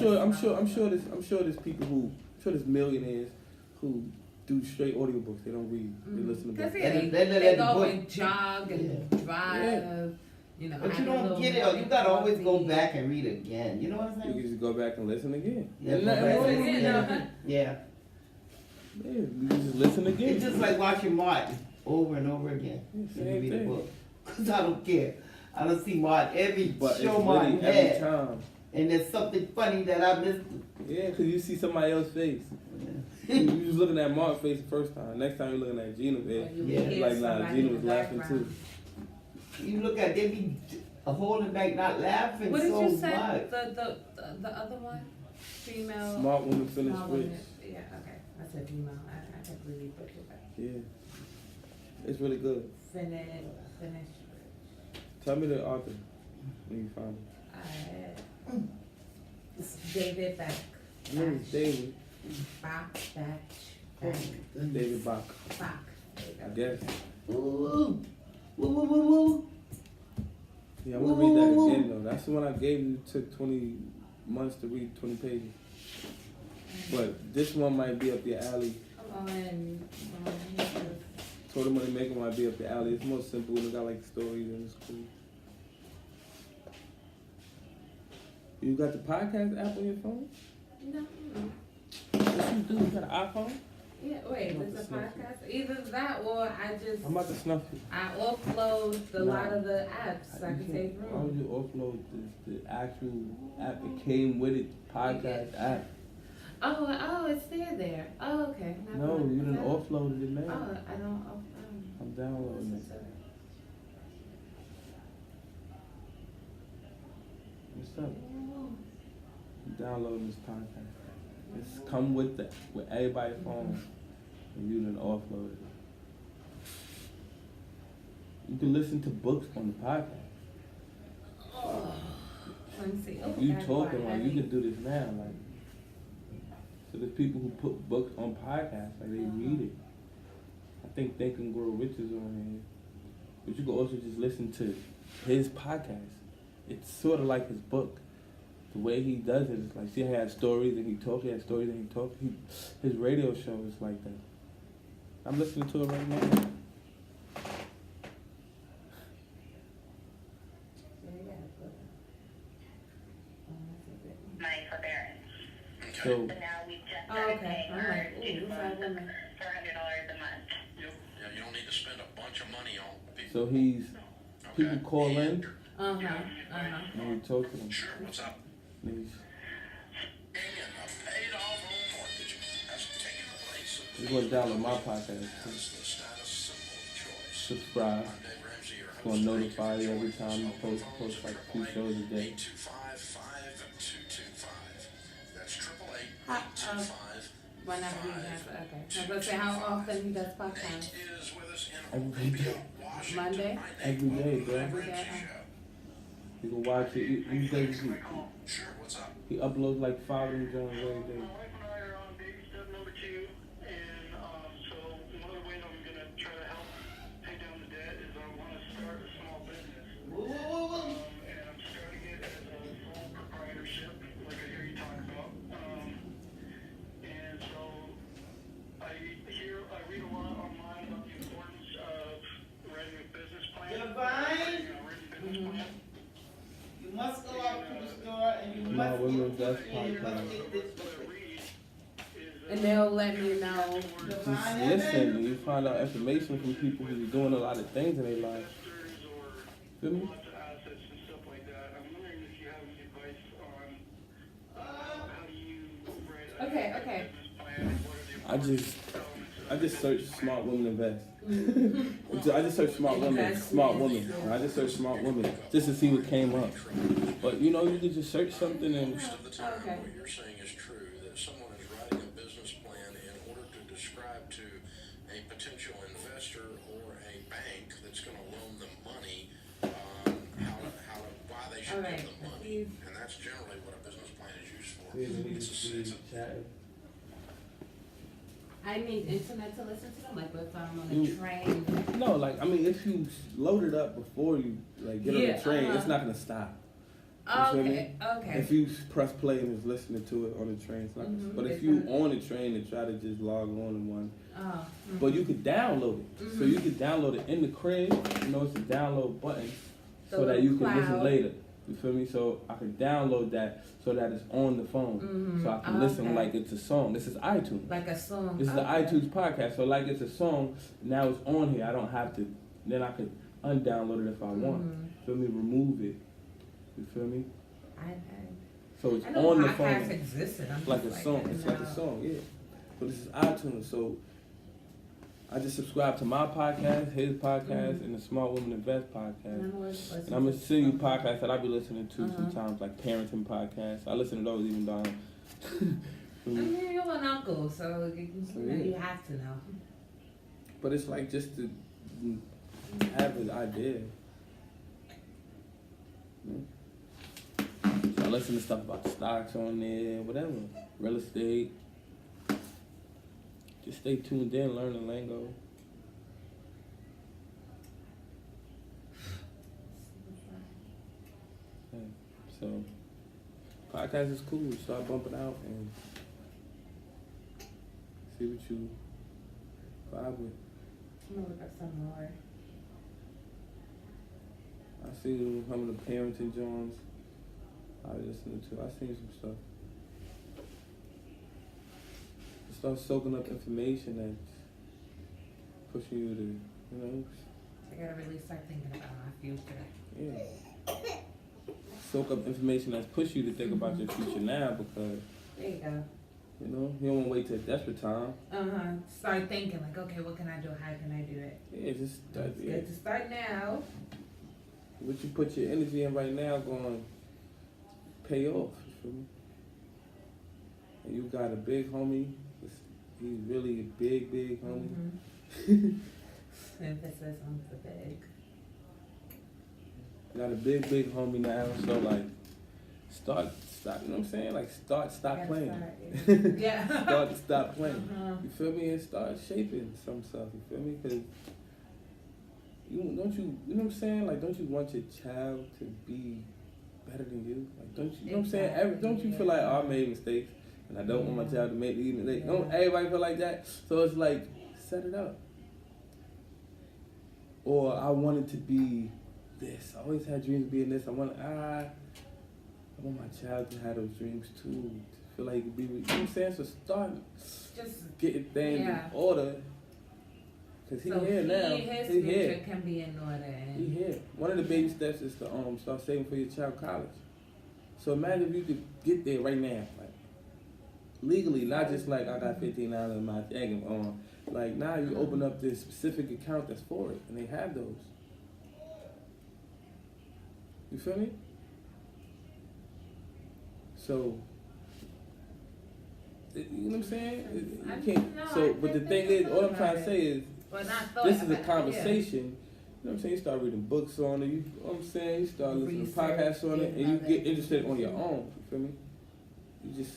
Speaker 1: No, I'm sure there's people who, there's millionaires who do straight audiobooks. They don't read. They listen to books.
Speaker 2: They go and jog and drive.
Speaker 1: Yeah.
Speaker 2: You know,
Speaker 3: But you don't get it. You gotta always go back and read again. You know what I'm
Speaker 1: You
Speaker 3: saying?
Speaker 1: can just go back and listen again.
Speaker 3: Yeah,
Speaker 1: And
Speaker 3: go
Speaker 1: nothing
Speaker 3: back
Speaker 1: wrong
Speaker 3: and
Speaker 1: with
Speaker 3: listen.
Speaker 1: that.
Speaker 3: Yeah.
Speaker 1: Yeah, you can just listen again.
Speaker 3: It's just like watching Martin over and over again.
Speaker 1: Yeah,
Speaker 3: When you
Speaker 1: same
Speaker 3: read a
Speaker 1: thing.
Speaker 3: book. Cause I don't care. I don't see Martin every
Speaker 1: But
Speaker 3: show
Speaker 1: it's
Speaker 3: Martin
Speaker 1: really every
Speaker 3: had,
Speaker 1: time.
Speaker 3: and there's something funny that I missed.
Speaker 1: Yeah, because you see somebody else's face.
Speaker 3: Yeah.
Speaker 1: You was looking at Mark's face the first time. Next time you're looking at Gina's face.
Speaker 3: Yeah.
Speaker 1: Like, nah, Gina was laughing too.
Speaker 3: You look at they be holding back, not laughing
Speaker 2: What did
Speaker 3: so
Speaker 2: you say?
Speaker 3: much.
Speaker 2: The other one? Female.
Speaker 1: Smart woman finish
Speaker 2: small
Speaker 1: rich.
Speaker 2: woman. Yeah, okay. I said female. I can't believe you put it back.
Speaker 1: Yeah. It's really good.
Speaker 2: Finish.
Speaker 1: Tell me the author when you find it.
Speaker 2: It's David Beck.
Speaker 1: I know it's David.
Speaker 2: Bach.
Speaker 1: David Bach.
Speaker 2: Bach.
Speaker 1: I guess.
Speaker 3: Woo, woo, woo, woo, woo.
Speaker 1: Yeah, I'm gonna read that again though. That's the one I gave you. It took 20 months to read 20 pages. But this one might be up your alley. Total Money Maker might be up your alley. It's more simple and it got like stories and it's cool. You got the podcast app on your phone?
Speaker 2: No.
Speaker 1: What you do? You got an iPhone?
Speaker 2: Yeah, wait, there's a podcast? Either that or I just,
Speaker 1: I'm about to snuff you.
Speaker 2: I offload a lot of the apps so I can save
Speaker 1: Why would
Speaker 2: room.
Speaker 1: you offload the actual app that came with it, podcast app?
Speaker 2: Oh, it's there. Oh, okay.
Speaker 1: No, you done offloaded it
Speaker 2: Oh,
Speaker 1: now.
Speaker 2: I don't,
Speaker 1: I'm downloading it. What's up? I'm downloading this podcast. It's come with everybody's phone, and you done offloaded it. You can listen to books on the podcast.
Speaker 2: Let me see. Oh,
Speaker 1: You
Speaker 2: that's
Speaker 1: talking
Speaker 2: why I
Speaker 1: like you
Speaker 2: need-
Speaker 1: can do this now, like. So there's people who put books on podcasts, like they read it. I think Think and Grow Rich is on here, but you can also just listen to his podcast. It's sort of like his book. The way he does it is like, see, he has stories and he talks. He has stories and he talks. His radio show is like that. I'm listening to it right now.
Speaker 4: Money forbearance.
Speaker 1: So
Speaker 4: So now we just
Speaker 2: Oh,
Speaker 4: started
Speaker 2: okay.
Speaker 4: paying
Speaker 2: I'm
Speaker 4: our
Speaker 2: like, ooh,
Speaker 4: student
Speaker 2: what's that
Speaker 4: loans
Speaker 2: woman?
Speaker 4: for $400 a month.
Speaker 5: Yeah, you don't need to spend a bunch of money on people.
Speaker 1: so people call in
Speaker 2: Uh-huh.
Speaker 1: and we talk to them.
Speaker 5: Sure, what's up?
Speaker 1: And he's,
Speaker 5: And a paid off home mortgage. That's
Speaker 1: You go download my podcast. Subscribe. It's gonna notify you every time you post like 2 shows a day.
Speaker 5: 825-5225. That's 888-825.
Speaker 2: Whenever he does, okay. I was gonna say how often he does podcasts.
Speaker 1: Every day.
Speaker 2: Monday?
Speaker 1: Every day, bro.
Speaker 2: Every day.
Speaker 1: You can watch it.
Speaker 5: Sure, what's up?
Speaker 1: He uploads like 5 of them joints every day.
Speaker 6: My wife and I are on baby step number 2, and so one of the ways I'm gonna try to help pay down the debt is I want to start a small business. And I'm starting it as a sole proprietorship, like I hear you talk about. And so I read a lot online about the importance of writing a business plan.
Speaker 3: Divine.
Speaker 6: A written business plan.
Speaker 3: You must go out to the store and you
Speaker 1: No,
Speaker 3: must
Speaker 1: women's
Speaker 3: get,
Speaker 1: best
Speaker 3: and you must
Speaker 1: podcast.
Speaker 3: get this book.
Speaker 2: And they'll let me know.
Speaker 1: Just listen and you find out information from people who are doing a lot of things in their life. Feel me?
Speaker 6: Lots of assets and stuff like that. I'm wondering if you have any advice on how do you write a
Speaker 2: Okay.
Speaker 6: business plan and what are the
Speaker 1: I just searched smart women invest. I just searched smart women. I just searched smart women just to see what came up. But you know, you can just search something and
Speaker 5: Most of the time,
Speaker 2: Okay.
Speaker 5: what you're saying is true, that someone is writing a business plan in order to describe to a potential investor or a bank that's going to loan them money, why they should
Speaker 2: Alright,
Speaker 5: give them money. And that's generally what a business plan is used for. It's a
Speaker 2: I need internet to listen to them, like if I'm on a train.
Speaker 1: no, like I mean, if you load it up before you like get on the train, it's not gonna stop. You feel me?
Speaker 2: Okay.
Speaker 1: If you press play and just listening to it on the train, it's not. But if you on the train and try to just log on to one, but you could download it. So you could download it in the crib. You know, it's a download button so that you can listen later. You feel me? So I can download that so that it's on the phone. So I can listen like it's a song. This is iTunes.
Speaker 2: Like a song.
Speaker 1: This is the iTunes podcast. So like it's a song. Now it's on here. I don't have to. Then I could undownload it if I want. Feel me? Remove it. You feel me? So it's
Speaker 2: I know
Speaker 1: on the
Speaker 2: podcasts
Speaker 1: phone.
Speaker 2: existed. I'm
Speaker 1: Like
Speaker 2: just
Speaker 1: a song. It's like a song, yeah. So this is iTunes. So I just subscribe to my podcast, his podcast, and the Smart Woman Invest podcast. And I'm gonna send you podcasts that I be listening to sometimes, like parenting podcasts. I listen to those even though
Speaker 2: I mean, you're an uncle, so you have to know.
Speaker 1: But it's like just to have an idea. So I listen to stuff about stocks on there, whatever, real estate. Just stay tuned in, learn the lingo. Yeah. So, podcast is cool. Start bumping out and see what you vibe with.
Speaker 2: I'm gonna look up some more.
Speaker 1: I see some of the parenting joints I listening to. I seen some stuff. Start soaking up information that's pushing you to, you know.
Speaker 2: I gotta really start thinking about my future.
Speaker 1: Yeah. Soak up information that's push you to think about your future now because,
Speaker 2: There you go.
Speaker 1: you know, you don't want to wait till desperate time.
Speaker 2: Start thinking like, okay, what can I do? How can I do it?
Speaker 1: Yeah, just start.
Speaker 2: It's good to start now.
Speaker 1: What you put your energy in right now going to pay off. You feel me? And you got a big homie. He's really a big homie.
Speaker 2: Emphasis on the big.
Speaker 1: Got a big homie now. So like, stop. You know what I'm saying? Like stop playing. Stop playing. You feel me? And start shaping some stuff. You feel me? Because you know what I'm saying? Like, don't you want your child to be better than you? Like, don't you know what I'm saying? Don't you feel like, oh, I made mistakes and I don't want my child to make these mistakes? Don't everybody feel like that? So it's like, set it up. Or I wanted to be this. I always had dreams of being this. I want my child to have those dreams too. To feel like he could be with, you know what I'm saying? So start
Speaker 2: Just
Speaker 1: getting things in order. Because
Speaker 2: so
Speaker 1: here now.
Speaker 2: His
Speaker 1: He
Speaker 2: future
Speaker 1: here.
Speaker 2: can be in order.
Speaker 1: He here. One of the baby steps is to start saving for your child college. So imagine if you could get there right now. Like, legally, not just like I got $15 in my thing on. Like now you open up this specific account that's for it, and they have those. You feel me? So, you know what I'm saying? You can't. So, but the thing is, all I'm trying to say is, this is a conversation. You know what I'm saying? You start reading books on it. You know what I'm saying? You start listening to podcasts on it, and you get interested on your own. You feel me? You just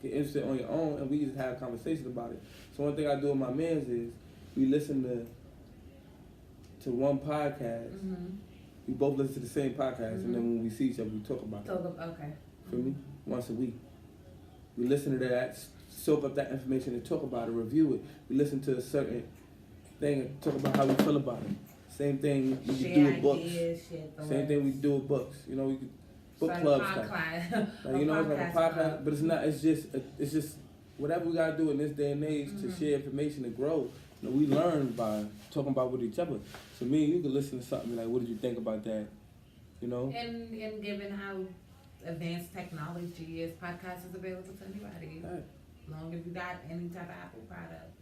Speaker 1: get interested on your own, and we just have conversations about it. So one thing I do with my mans is we listen to one podcast.
Speaker 2: Mm-hmm.
Speaker 1: We both listen to the same podcast, and then when we see each other, we talk about it.
Speaker 2: Okay.
Speaker 1: Feel me? Once a week. We listen to that, soak up that information, and talk about it, review it. We listen to a certain thing and talk about how we feel about it. Same thing we do with books. Same thing we do with books. You know, we could book clubs stuff. Like, you know, it's like a podcast, but it's not. It's just whatever we gotta do in this day and age to share information and grow. You know, we learn by talking about with each other. So me and you could listen to something like, what did you think about that? You know.
Speaker 2: And given how advanced technology is, podcast is available to anybody.
Speaker 1: Right.
Speaker 2: As long as you got any type of Apple product.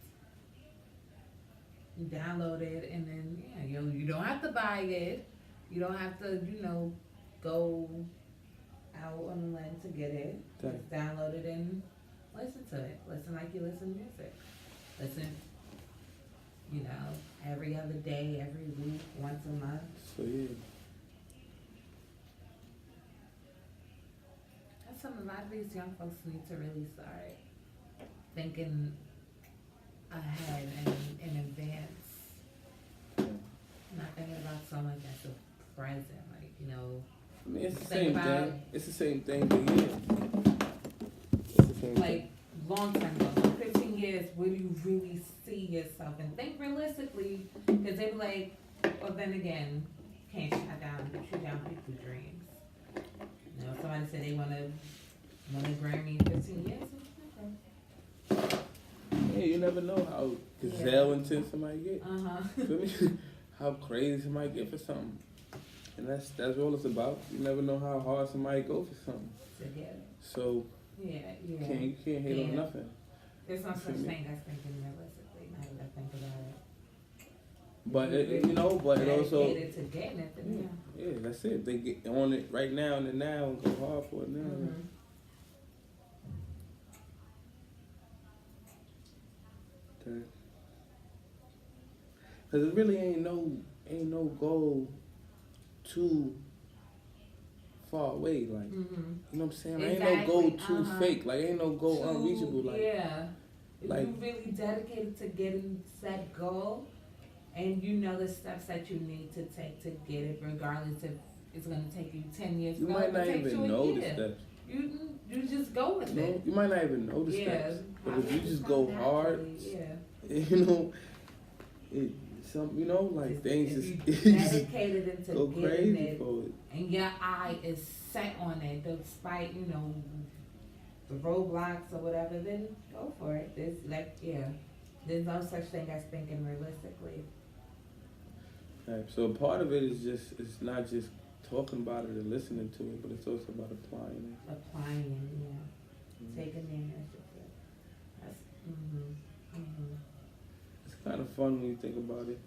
Speaker 2: You download it, and then you don't have to buy it. You don't have to, go out on the limb to get it.
Speaker 1: Okay.
Speaker 2: Just download it and listen to it. Listen like you listen to music. Listen, every other day, every week, once a month.
Speaker 1: So yeah.
Speaker 2: That's something a lot of these young folks need to really start thinking ahead and in advance. Not thinking about so much as the present,
Speaker 1: I mean, it's the same thing. It's the same thing, but yeah. It's the same
Speaker 2: like, long term goals, 15 years, where do you really see yourself? And think realistically, because they be like, well, then again, can't shoot down people's dreams. Somebody said they want a Grammy in 15 years. Okay.
Speaker 1: Yeah, you never know how gazelle intense somebody get. Feel me? How crazy somebody get for something. And that's all it's about. You never know how hard somebody go for something. So
Speaker 2: you
Speaker 1: can't hate on nothing.
Speaker 2: There's no such thing as thinking realistically, now that I think about it.
Speaker 1: But it also
Speaker 2: to getting it,
Speaker 1: yeah, that's it. They get on it right now and now and go hard for it now.
Speaker 2: Mm-hmm.
Speaker 1: Okay. Cause it really ain't no goal too far away. Like you know what I'm saying?
Speaker 2: Exactly.
Speaker 1: Ain't no goal too fake. Like ain't no goal unreachable. Like
Speaker 2: if you really dedicated to getting that goal, and the steps that you need to take to get it, regardless if it's gonna take you 10 years.
Speaker 1: You might not even know the steps.
Speaker 2: You just go with it.
Speaker 1: You might not even know the steps. But if you just go hard, things
Speaker 2: just dedicated into
Speaker 1: go
Speaker 2: getting
Speaker 1: crazy
Speaker 2: it,
Speaker 1: for it.
Speaker 2: and your eye is set on it, despite the roadblocks or whatever. Then go for it. There's no such thing as thinking realistically.
Speaker 1: Right. So part of it is it's not just talking about it and listening to it, but it's also about applying it.
Speaker 2: Taking the initiative. That's
Speaker 1: It's kind of fun when you think about it.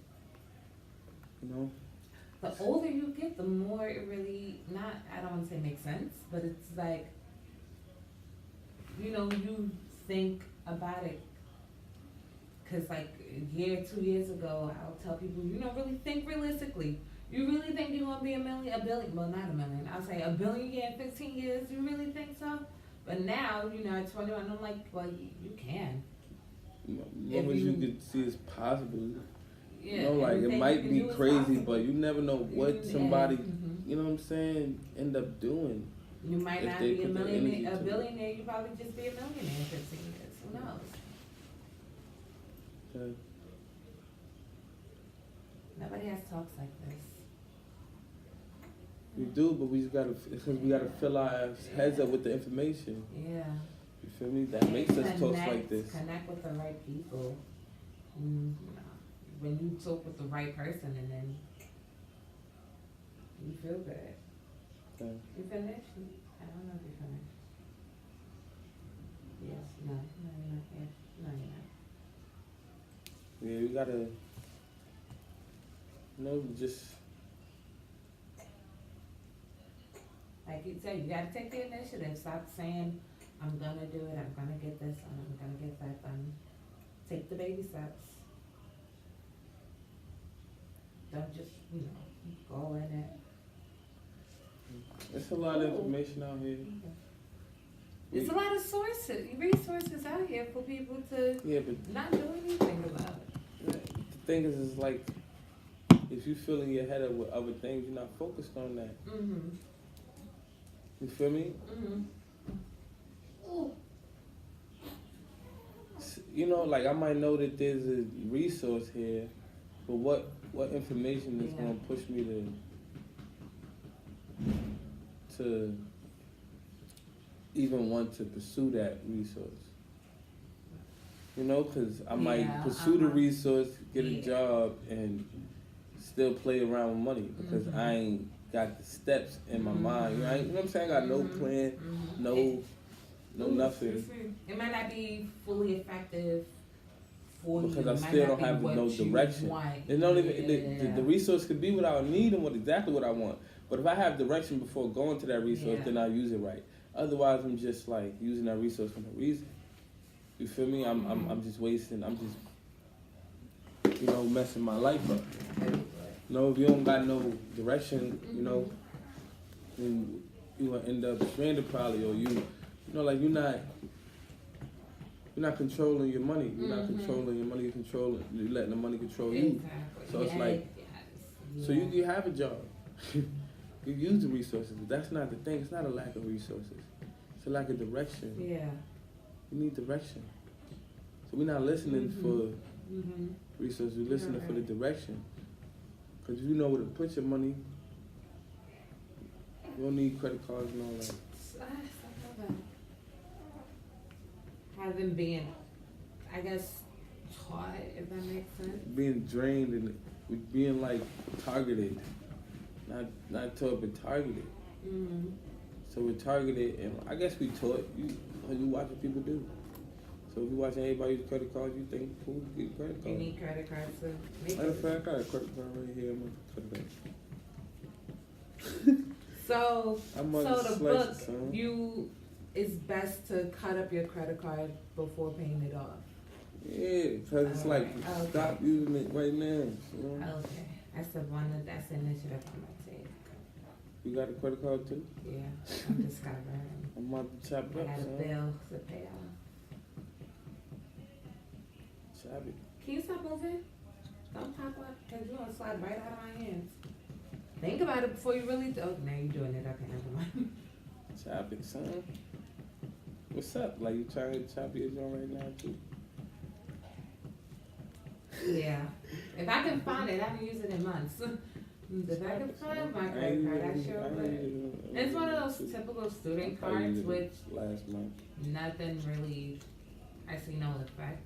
Speaker 2: The older you get, the more it really I don't want to say makes sense, but it's like, you think about it. Cause like a year, 2 years ago, I'll tell people, really think realistically. You really think you're gonna be a billion? Well, not a million. I'll say $1 billion in 15 years. You really think so? But now, at 21, I'm like, well, you can.
Speaker 1: As long as you can see it's possible.
Speaker 2: Yeah.
Speaker 1: It might be crazy, but you never know what somebody, you know what I'm saying, end up doing.
Speaker 2: You might not be a billionaire. You probably just be a millionaire in 15 years. Who knows?
Speaker 1: Okay.
Speaker 2: Nobody has talks like this.
Speaker 1: We do, but we gotta fill our heads up with the information.
Speaker 2: Yeah.
Speaker 1: You feel me? That makes us talk like this.
Speaker 2: Connect with the right people. When you talk with the right person, and then you feel good.
Speaker 1: Okay.
Speaker 2: You finished? I don't know if you finished. Yes. No, you're not here. No, you're not.
Speaker 1: Yeah, we gotta, just.
Speaker 2: Like you said, you gotta take the initiative. Stop saying, I'm gonna do it, I'm gonna get this, I'm gonna get that done. Take the baby steps. Don't just, go in it.
Speaker 1: There's a lot of information out here.
Speaker 2: There's a lot of resources out here for people to not do anything about it.
Speaker 1: The thing is like, if you feel in your head with other things, you're not focused on that.
Speaker 2: Mm-hmm.
Speaker 1: You feel me?
Speaker 2: Mm-hmm.
Speaker 1: Like I might know that there's a resource here, but what information is gonna push me to even want to pursue that resource? Because I might pursue the resource, get a job, and still play around with money because I ain't got the steps in my mind. You know what I'm saying? I got no plan, no nothing.
Speaker 2: It might not be fully effective for you.
Speaker 1: Because I still don't have no direction. The resource could be what I need and exactly what I want. But if I have direction before going to that resource, then I'll use it right. Otherwise, I'm just like using that resource for no reason. You feel me? I'm just wasting. I'm just messing my life up. If you don't got no direction, then you gonna end up stranded probably, or you're not controlling your money. You're not controlling your money. You're letting the money control you.
Speaker 2: Exactly.
Speaker 1: So it's like, so you have a job. You use the resources, but that's not the thing. It's not a lack of resources. It's a lack of direction.
Speaker 2: Yeah.
Speaker 1: You need direction. So we're not listening for resources. We're listening for the direction. Because you know where to put your money. You don't need credit cards and all that.
Speaker 2: Haven't been, I guess, taught, if that makes sense.
Speaker 1: Being drained and being like targeted. Not taught, but targeted. So we're targeted, and I guess we taught you watch what people do. So if you watching everybody use credit cards, you think who get credit cards?
Speaker 2: You need credit cards to make
Speaker 1: Matter of fact, I got a credit card right here. I'm gonna cut it back.
Speaker 2: So the book,
Speaker 1: son.
Speaker 2: It's best to cut up your credit card before paying it off.
Speaker 1: Yeah, because it's like stop using it right now.
Speaker 2: Okay, that's the initiative I'm gonna take.
Speaker 1: You got a credit card too?
Speaker 2: Yeah, I'm discovering.
Speaker 1: I'm about to chop it up,
Speaker 2: I got a bill to pay off.
Speaker 1: Chop it.
Speaker 2: Can you stop moving? Don't pop up, because you're gonna slide right out of my hands. Think about it before you really do. Oh, now you're doing it. Okay, never mind.
Speaker 1: Chop it, son. What's up? Like you trying to chop your joint right now too?
Speaker 2: Yeah. If I can find it, I haven't used it in months. If I can find my credit card, I sure would. It's one of those typical student cards, which
Speaker 1: last month.
Speaker 2: Nothing really, I see no effect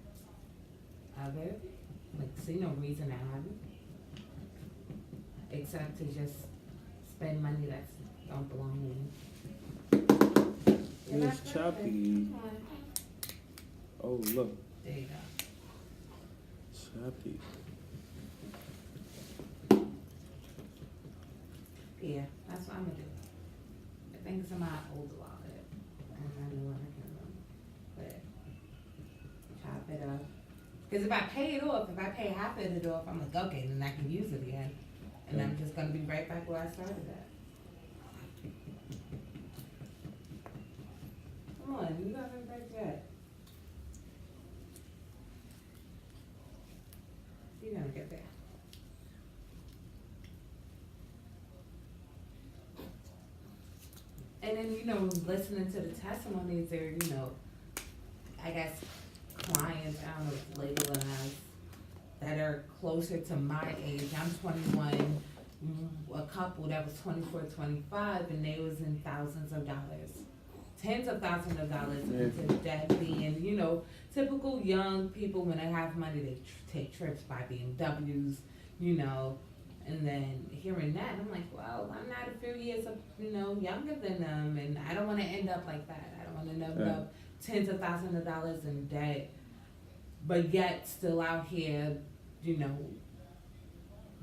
Speaker 2: of it. Like, see no reason to have it. Except to just spend money that don't belong to me.
Speaker 1: It's choppy. Oh, look.
Speaker 2: There you go.
Speaker 1: Choppy.
Speaker 2: Yeah, that's what I'm gonna do. I think it's in my old wallet. And I know I can remember. But chop it up. Because if I pay it off, if I pay half of it off, I'm like, okay, then I can use it again. And I'm just gonna be right back where I started at. Come on, you haven't break yet. You're gonna get there. And then, listening to the testimonies there, I guess clients, I don't know if label them as, that are closer to my age. I'm 21, a couple that was 24, 25, and they was in thousands of dollars. Tens of thousands of dollars into debt, being, typical young people, when they have money, they take trips, buy BMWs, and then hearing that, I'm like, well, I'm not a few years, younger than them, and I don't want to end up like that. I don't want to end up tens of thousands of dollars in debt, but yet still out here, you know,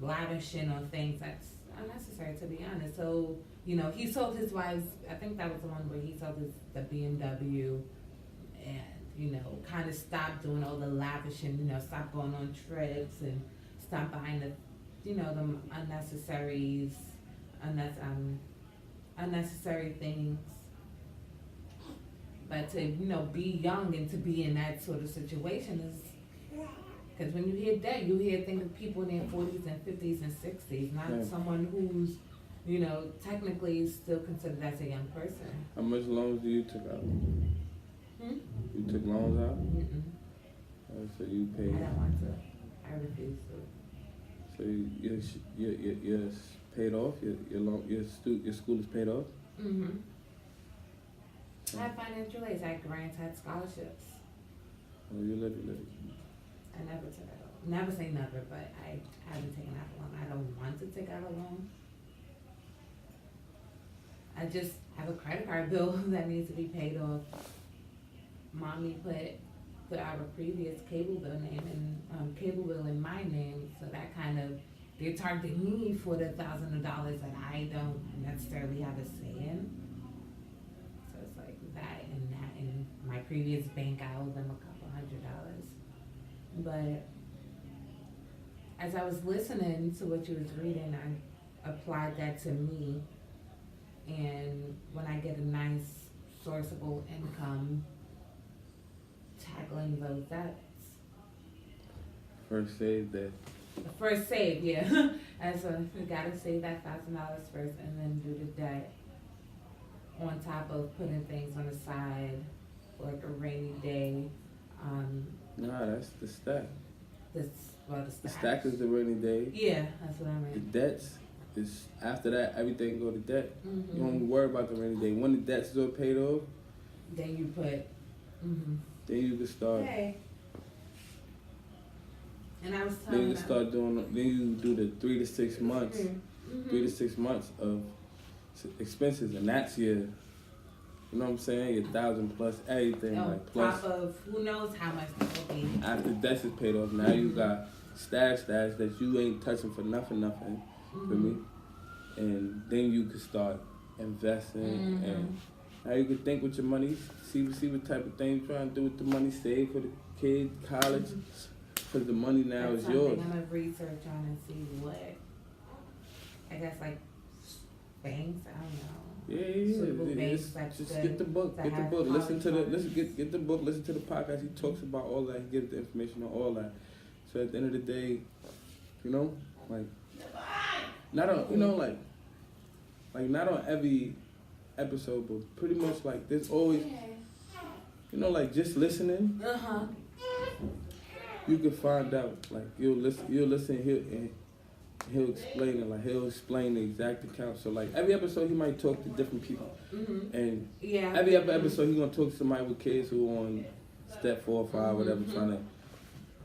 Speaker 2: lavishing on things that's unnecessary, to be honest. So, you know, he sold his wives, I think that was the one where he sold the BMW and, you know, kind of stopped doing all the lavishing, you know, stopped going on trips and stopped buying the, you know, the unnecessary things. But to, you know, be young and to be in that sort of situation is, because when you hear debt, you hear think of people in their 40s and 50s and 60s, not someone who's, you know, technically still considered as a young person.
Speaker 1: How much loans do you took out? You took loans out? So you paid?
Speaker 2: I don't want to. I refuse to.
Speaker 1: So you're paid off? Your school is paid off?
Speaker 2: I had financial aids, I had grants, I had scholarships.
Speaker 1: Oh, you live.
Speaker 2: I never took out a loan. Never say never, but I haven't taken out a loan. I don't want to take out a loan. I just have a credit card bill that needs to be paid off. Mommy put our previous cable bill in my name, so that kind of, they targeted me for the $1,000 that I don't necessarily have a say in. So it's like that, and my previous bank, I owe them a couple $100. But as I was listening to what you was reading, I applied that to me. And when I get a nice sourceable income, tackling those debts.
Speaker 1: First save that.
Speaker 2: The first save, yeah. As you gotta save that $1,000 first, and then do the debt. On top of putting things on the side for like a rainy day.
Speaker 1: Nah, that's the stack.
Speaker 2: The
Speaker 1: The stack is the rainy day.
Speaker 2: Yeah, that's what I meant.
Speaker 1: The debts is after that, everything go to debt. You don't worry about the rainy day. When the debts are paid off,
Speaker 2: then you put.
Speaker 1: Then you can start.
Speaker 2: Okay. And I was
Speaker 1: Then
Speaker 2: telling
Speaker 1: you can start doing. Then you do the 3 to 6 months. 3 to 6 months of expenses, and that's your. You know what I'm saying? Your 1,000 plus everything, like plus.
Speaker 2: Top of who knows how much that will be.
Speaker 1: After debts is paid off, now you got stash that you ain't touching for nothing. For me, and then you can start investing, and now you can think with your money, see what type of thing you're trying to do with the money, save for the kid, college, because the money now
Speaker 2: That's
Speaker 1: is yours.
Speaker 2: I'm gonna research on and see what, I guess like banks, I don't know.
Speaker 1: Yeah. Just get the book. Listen to get the book. Listen to the podcast. He talks about all that. He gives the information on all that. So at the end of the day, you know, like not on not on every episode, but pretty much like there's always, you know, like just listening. You can find out. Like you'll listen. He'll explain it, like he'll explain the exact account. So like every episode he might talk to different people, and every episode he gonna talk to somebody with kids who on step 4 or 5, whatever, trying to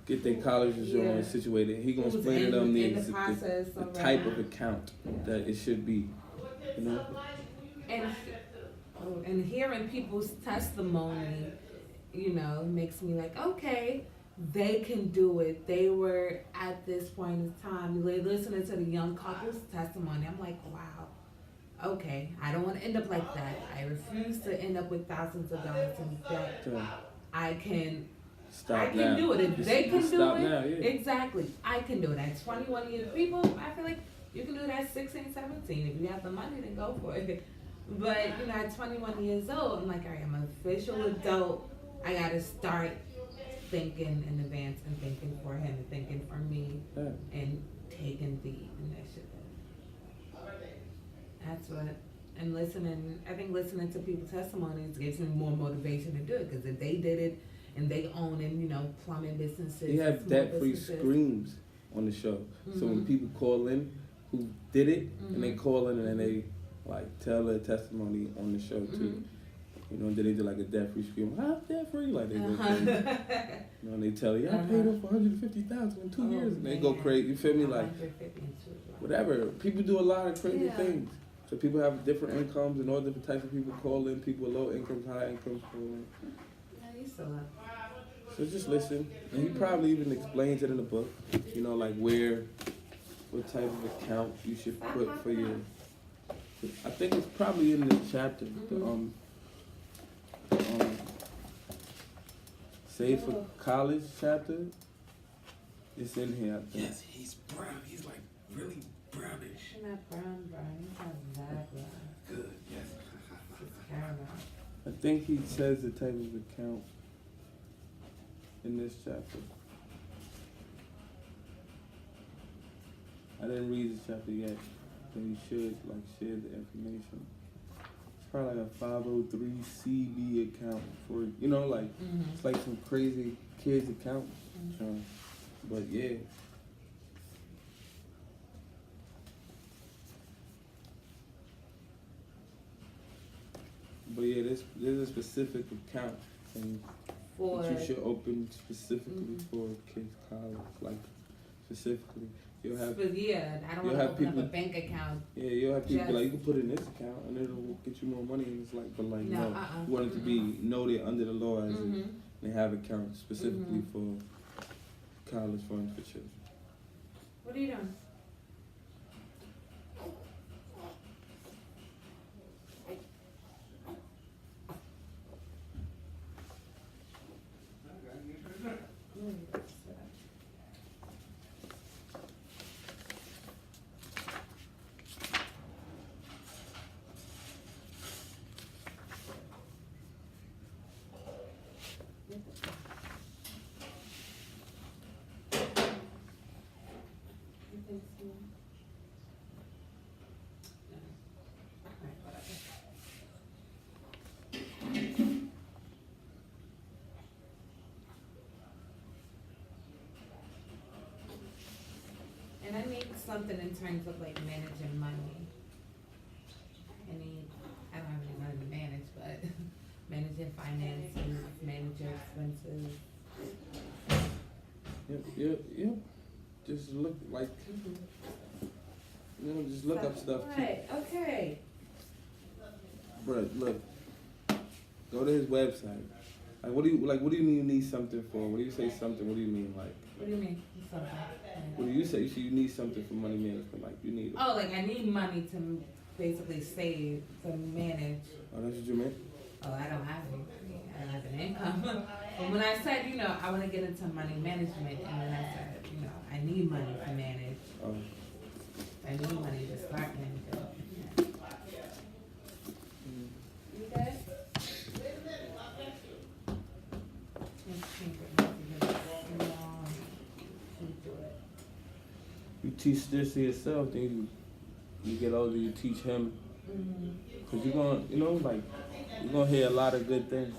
Speaker 1: get their colleges on situated. He gonna explain to them the type of account that it should be, you know.
Speaker 2: And hearing people's testimony, you know, makes me like, okay. They can do it. They were at this point in time. Listening to the young couple's testimony, I'm like, wow, okay. I don't want to end up like that. I refuse to end up with thousands of dollars in debt. I can do it. If they can do it,
Speaker 1: now,
Speaker 2: exactly. I can do it. At 21 years, people, I feel like you can do it at 16, 17. If you have the money, then go for it. But, you know, at 21 years old, I'm like, all right, I'm an official adult. I got to start thinking in advance and thinking for him and thinking for me and taking the initiative. That's what, and listening, I think listening to people's testimonies gives me more motivation to do it, because if they did it and they own, and you know, plumbing businesses.
Speaker 1: We have debt-free screams on the show. So when people call in who did it, and they call in and then they like tell their testimony on the show too. You know, and then they do like a debt-free scream. I'm debt-free, like they go crazy. You know, and they tell you, I paid off $150,000 in 2 years, and they go crazy. You feel me? Like whatever. People do a lot of crazy things. So people have different incomes, and all different types of people call in. People with low incomes, high incomes call in.
Speaker 2: still up.
Speaker 1: So just listen. And he probably even explains it in the book. You know, like what type of account you should put for your. I think it's probably in this chapter.
Speaker 2: Mm-hmm.
Speaker 1: Save for college chapter. It's in here, I think.
Speaker 3: Yes, he's brown. He's like really brownish.
Speaker 2: He's not brown. He's not that brown.
Speaker 3: Good, yes.
Speaker 2: It's caramel.
Speaker 1: I think he says the type of account in this chapter. I didn't read this chapter yet, but you should share the information. It's probably like a 503c(b) account for it's like some crazy kids account. But yeah. But yeah, there's a specific account and that you should open specifically for kids' college, like specifically. You'll have,
Speaker 2: but yeah, I don't want to open up a bank account.
Speaker 1: Yeah, you'll have people like you can put it in this account and it'll get you more money. And it's like, but like no, you want it to be noted under the law as they have accounts specifically for college funds for children.
Speaker 2: What are you doing? And I need something in terms of like managing money. I don't have any money to manage, but managing finances, manage your expenses.
Speaker 1: Yep. Just look like just look up stuff.
Speaker 2: Right. Okay.
Speaker 1: Bro, look. Go to his website. Like, what do you mean you need something for? When you say something, what do you mean like?
Speaker 2: What do you mean something?
Speaker 1: What do you say? You need something for money management, like you need.
Speaker 2: Oh, like I need money to basically save to manage.
Speaker 1: Oh, that's what you meant?
Speaker 2: Oh, I don't have any money. I don't have an income. But when I said, I want to get into money management, and then I said, I need money to manage.
Speaker 1: Oh.
Speaker 2: I need money to start managing. You good?
Speaker 1: You teach this to yourself, then you get older, you teach him. Cause you're gonna, you're gonna hear a lot of good things.